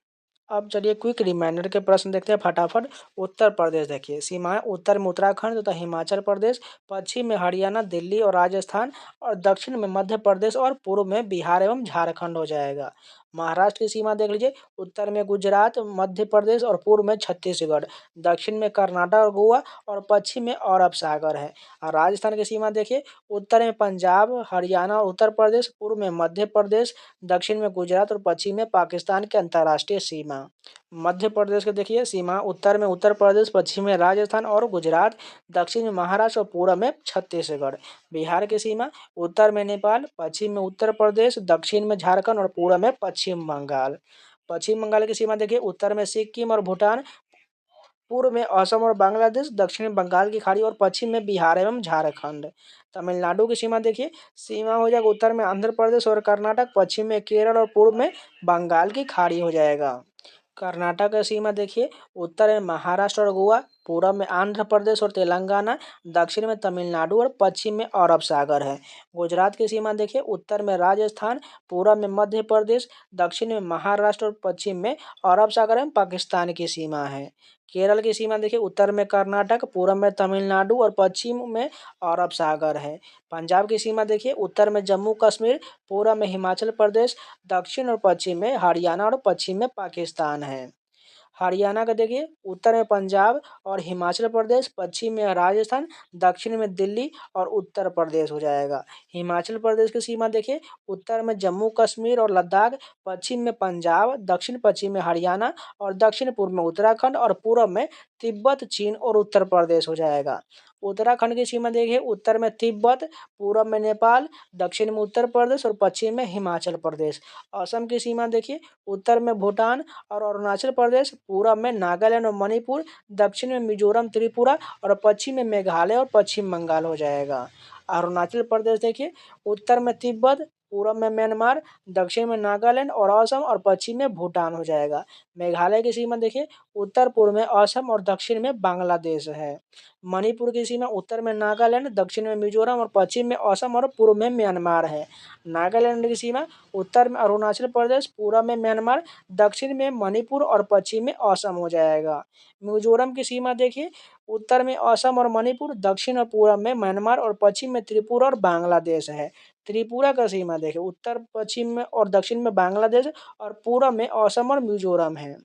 अब चलिए क्विक रिमाइंडर के प्रश्न देखते हैं फटाफट। उत्तर प्रदेश देखिए, सीमाएं उत्तर में उत्तराखंड तथा हिमाचल प्रदेश, पश्चिम में हरियाणा, दिल्ली और राजस्थान और दक्षिण में मध्य प्रदेश और पूर्व में बिहार एवं झारखंड हो जाएगा। महाराष्ट्र की सीमा देख लीजिए, उत्तर में गुजरात, मध्य प्रदेश और पूर्व में छत्तीसगढ़, दक्षिण में कर्नाटक और गोवा और पश्चिम में अरब सागर है। और राजस्थान की सीमा देखिए, उत्तर में पंजाब, हरियाणा और उत्तर प्रदेश, पूर्व में मध्य प्रदेश, दक्षिण में गुजरात और पश्चिम में पाकिस्तान की अंतर्राष्ट्रीय सीमा। मध्य प्रदेश के देखिए सीमा, उत्तर में उत्तर प्रदेश, पश्चिम में राजस्थान और गुजरात, दक्षिण में महाराष्ट्र और पूर्व में छत्तीसगढ़। बिहार की सीमा, उत्तर में नेपाल, पश्चिम में उत्तर प्रदेश, दक्षिण में झारखंड और पूर्व में पश्चिम बंगाल। पश्चिम बंगाल की सीमा देखिए, उत्तर में सिक्किम और भूटान, पूर्व में असम और बांग्लादेश, दक्षिण में बंगाल की खाड़ी और पश्चिम में बिहार एवं झारखंड। तमिलनाडु की सीमा देखिए, सीमा हो जाएगा उत्तर में आंध्र प्रदेश और कर्नाटक, पश्चिम में केरल और पूर्व में बंगाल की खाड़ी हो जाएगा। कर्नाटक का सीमा देखिए, उत्तर में महाराष्ट्र और गोवा, पूर्व में आंध्र प्रदेश और तेलंगाना, दक्षिण में तमिलनाडु और पश्चिम में अरब सागर है। गुजरात की सीमा देखिए, उत्तर में राजस्थान, पूर्व में मध्य प्रदेश, दक्षिण में महाराष्ट्र और पश्चिम में अरब सागर एवं पाकिस्तान की सीमा है। केरल की सीमा देखिए, उत्तर में कर्नाटक, पूर्व में तमिलनाडु और पश्चिम में अरब सागर है। पंजाब की सीमा देखिए, उत्तर में जम्मू कश्मीर, पूर्व में हिमाचल प्रदेश, दक्षिण और पश्चिम में हरियाणा और पश्चिम में पाकिस्तान है। हरियाणा का देखिए, उत्तर में पंजाब और हिमाचल प्रदेश, पश्चिम में राजस्थान, दक्षिण में दिल्ली और उत्तर प्रदेश हो जाएगा। हिमाचल प्रदेश की सीमा देखिए, उत्तर में जम्मू कश्मीर और लद्दाख, पश्चिम में पंजाब, दक्षिण पश्चिम में हरियाणा और दक्षिण पूर्व में उत्तराखंड और पूर्व में तिब्बत, चीन और उत्तर प्रदेश हो जाएगा। उत्तराखंड की सीमा देखिए, उत्तर में तिब्बत, पूर्व में नेपाल, दक्षिण में उत्तर प्रदेश और पश्चिम में हिमाचल प्रदेश। असम की सीमा देखिए, उत्तर में भूटान और अरुणाचल प्रदेश, पूर्व में नागालैंड और मणिपुर, दक्षिण में मिजोरम, त्रिपुरा और पश्चिम में मेघालय और पश्चिम बंगाल हो जाएगा। अरुणाचल प्रदेश देखिए, उत्तर में तिब्बत, पूरब में म्यांमार, दक्षिण में नागालैंड और असम और पश्चिम में भूटान हो जाएगा। मेघालय की सीमा देखिए उत्तर पूर्व में असम और दक्षिण में बांग्लादेश है। मणिपुर की सीमा उत्तर में नागालैंड, दक्षिण में मिजोरम और पश्चिम में असम और पूर्व में म्यांमार है। नागालैंड की सीमा उत्तर में अरुणाचल प्रदेश, पूरब में म्यांमार, दक्षिण में मणिपुर और पश्चिम में असम हो जाएगा। मिजोरम की सीमा देखिए उत्तर में असम और मणिपुर, दक्षिण और पूरब में म्यांमार और पश्चिम में त्रिपुरा और बांग्लादेश है। त्रिपुरा का सीमा देखिए उत्तर पश्चिम में और दक्षिण में बांग्लादेश और पूरब में असम और मिजोरम है।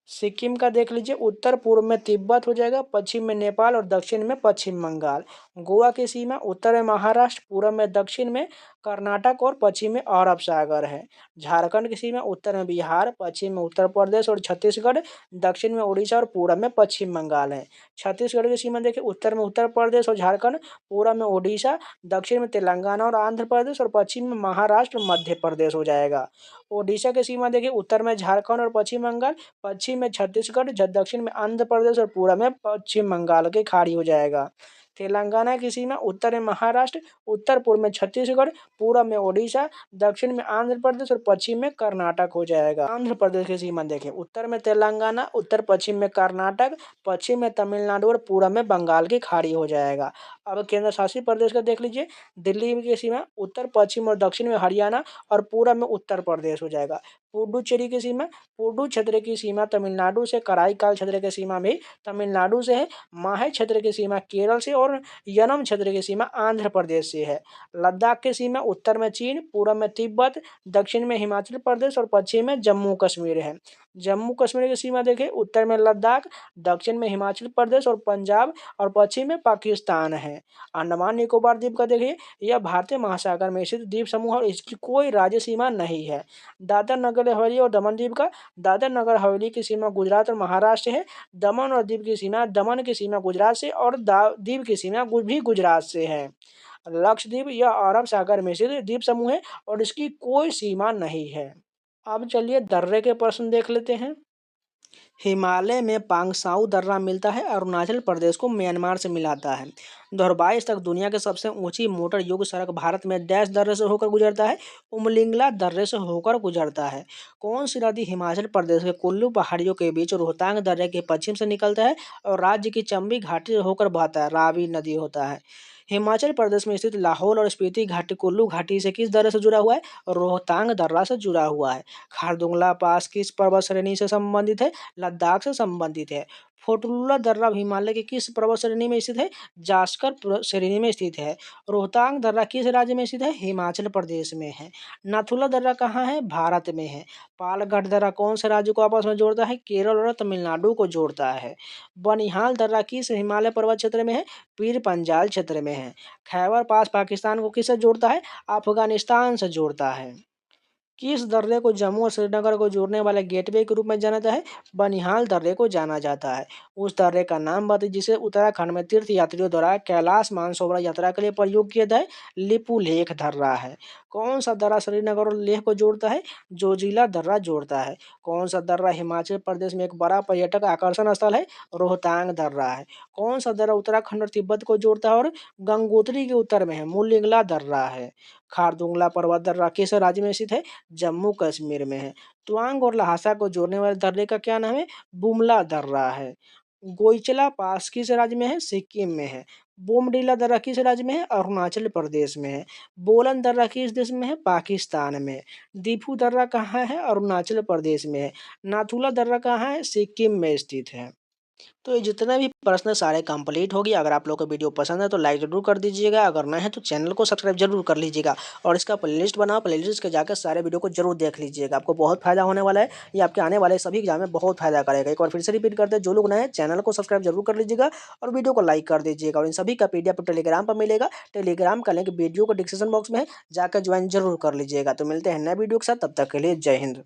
सिक्किम का देख लीजिए उत्तर पूर्व में तिब्बत हो जाएगा, पश्चिम में नेपाल और दक्षिण में पश्चिम बंगाल। गोवा की सीमा उत्तर में महाराष्ट्र, पूर्व में दक्षिण में कर्नाटक और पश्चिम में अरब सागर है। झारखंड की सीमा उत्तर में बिहार, पश्चिम में उत्तर प्रदेश और छत्तीसगढ़, दक्षिण में उड़ीसा और पूर्व में पश्चिम बंगाल है। छत्तीसगढ़ की सीमा देखिए उत्तर में उत्तर प्रदेश और झारखंड, पूर्व में ओडिशा, दक्षिण में तेलंगाना और आंध्र प्रदेश और पश्चिम में महाराष्ट्र और मध्य प्रदेश हो जाएगा। ओडिशा की सीमा देखिए उत्तर में झारखंड और पश्चिम बंगाल, पश्चिम में छत्तीसगढ़, दक्षिण में आंध्र प्रदेश और पूर्व में पश्चिम बंगाल की खाड़ी हो जाएगा। तेलंगाना की सीमा उत्तर में महाराष्ट्र, उत्तर पूर्व में छत्तीसगढ़, पूर्व में ओडिशा, दक्षिण में आंध्र प्रदेश और पश्चिम में कर्नाटक हो जाएगा। आंध्र प्रदेश की सीमा देखें उत्तर में तेलंगाना, उत्तर पश्चिम में कर्नाटक, पश्चिम में तमिलनाडु और पूर्व में बंगाल की खाड़ी हो जाएगा। अब केंद्र शासित प्रदेश का देख लीजिए, दिल्ली की सीमा उत्तर पश्चिम और दक्षिण में हरियाणा और पूर्व में उत्तर प्रदेश हो जाएगा। पुडुचेरी की सीमा पुडू क्षेत्र की सीमा तमिलनाडु से, कराईकाल क्षेत्र की सीमा भी तमिलनाडु से है। माहे क्षेत्र की सीमा केरल से और यनम क्षेत्र की सीमा आंध्र प्रदेश से है। लद्दाख की सीमा उत्तर में चीन, पूर्व में तिब्बत, दक्षिण में हिमाचल प्रदेश और पश्चिम में जम्मू कश्मीर है। जम्मू कश्मीर की सीमा देखें उत्तर में लद्दाख, दक्षिण में हिमाचल प्रदेश और पंजाब और पश्चिम में पाकिस्तान है। अंडमान निकोबार द्वीप का देखिए यह भारतीय महासागर में स्थित द्वीप समूह और इसकी कोई राज्य सीमा नहीं है। दादर नगर हवेली और दमन द्वीप का दादर नगर हवेली की सीमा गुजरात और महाराष्ट्र है। दमन और दीव की सीमा दमन की सीमा गुजरात से और दीव की सीमा भी गुजरात से है। लक्षद्वीप यह अरब सागर में स्थित द्वीप समूह है और इसकी कोई सीमा नहीं है। अब चलिए दर्रे के प्रश्न देख लेते हैं। हिमालय में पांगसाउ दर्रा मिलता है, अरुणाचल प्रदेश को म्यांमार से मिलाता है। 2022 तक दुनिया की सबसे ऊंची मोटर युग सड़क भारत में डैश दर्रे से होकर गुजरता है, उमलिंगला दर्रे से होकर गुजरता है। कौन सी नदी हिमाचल प्रदेश के कुल्लू पहाड़ियों के बीच रोहतांग दर्रे के पश्चिम से निकलता है और राज्य की चंबी घाटी से होकर बहता है? रावी नदी होता है। हिमाचल प्रदेश में स्थित लाहौल और स्पीति घाटी कुल्लू घाटी से किस दर्रे से जुड़ा हुआ है? रोहतांग दर्रा से जुड़ा हुआ है। खारदुंगला पास किस पर्वत श्रेणी से संबंधित है? लद्दाख से संबंधित है। फोटोलुला दर्रा हिमालय के किस पर्वत श्रेणी में स्थित है? जास्कर श्रेणी में स्थित है। रोहतांग दर्रा किस राज्य में स्थित है? हिमाचल प्रदेश में है। नाथुला दर्रा कहाँ है? भारत में है। पालघाट दर्रा कौन से राज्य को आपस में जोड़ता है? केरल और तमिलनाडु को जोड़ता है। बनिहाल दर्रा किस हिमालय पर्वत क्षेत्र में है? पीर पंजाल क्षेत्र में है। खैबर पास पाकिस्तान को किससे जोड़ता है? अफगानिस्तान से जोड़ता है। किस दर्रे को जम्मू और श्रीनगर को जोड़ने वाले गेटवे के रूप में जाना जाता है? बनिहाल दर्रे को जाना जाता है। उस दर्रे का नाम बताइए जिसे उत्तराखंड में तीर्थ यात्रियों द्वारा कैलाश मानसरोवर यात्रा के लिए प्रयोग किया जाए। लिपुलेख दर्रा है। कौन सा दर्रा श्रीनगर और लेह को जोड़ता है? जोजिला दर्रा जोड़ता है। कौन सा दर्रा हिमाचल प्रदेश में एक बड़ा पर्यटक आकर्षण स्थल है? रोहतांग दर्रा है। कौन सा दर्रा उत्तराखंड और तिब्बत को जोड़ता है और गंगोत्री के उत्तर में है? मुलिंगला दर्रा है। खारदुंगला पर्वत दर्रा किस राज्य में स्थित है? जम्मू कश्मीर में है। तवांग और लहासा को जोड़ने वाले दर्रे का क्या नाम है? बुमला दर्रा है। गोइचला पास किस राज्य में है? सिक्किम में है। बोमडीला दर्रा किस राज्य में है? अरुणाचल प्रदेश में है। बोलन दर्रा किस देश में है? पाकिस्तान में। दीफू दर्रा कहाँ है? अरुणाचल प्रदेश में है। नाथुला दर्रा कहाँ है? सिक्किम में स्थित है। तो ये जितने भी प्रश्न सारे कंप्लीट होगी। अगर आप लोग को वीडियो पसंद है तो लाइक जरूर कर दीजिएगा, अगर नए हैं तो चैनल को सब्सक्राइब जरूर कर लीजिएगा और इसका प्लेलिस्ट बनाओ, प्लेलिस्ट के जाकर सारे वीडियो को जरूर देख लीजिएगा। आपको बहुत फायदा होने वाला है, ये आपके आने वाले सभी एग्जाम में बहुत फायदा करेगा। एक बार फिर से रिपीट करते हैं, जो लोग नए हैं चैनल को सब्सक्राइब जरूर कर लीजिएगा और वीडियो को लाइक कर दीजिएगा। और इन सभी का PDF टेलीग्राम पर मिलेगा, टेलीग्राम का लिंक वीडियो को डिस्क्रिप्शन बॉक्स में है, जाकर ज्वाइन जरूर कर लीजिएगा। तो मिलते हैं नए वीडियो के साथ, तब तक के लिए जय हिंद।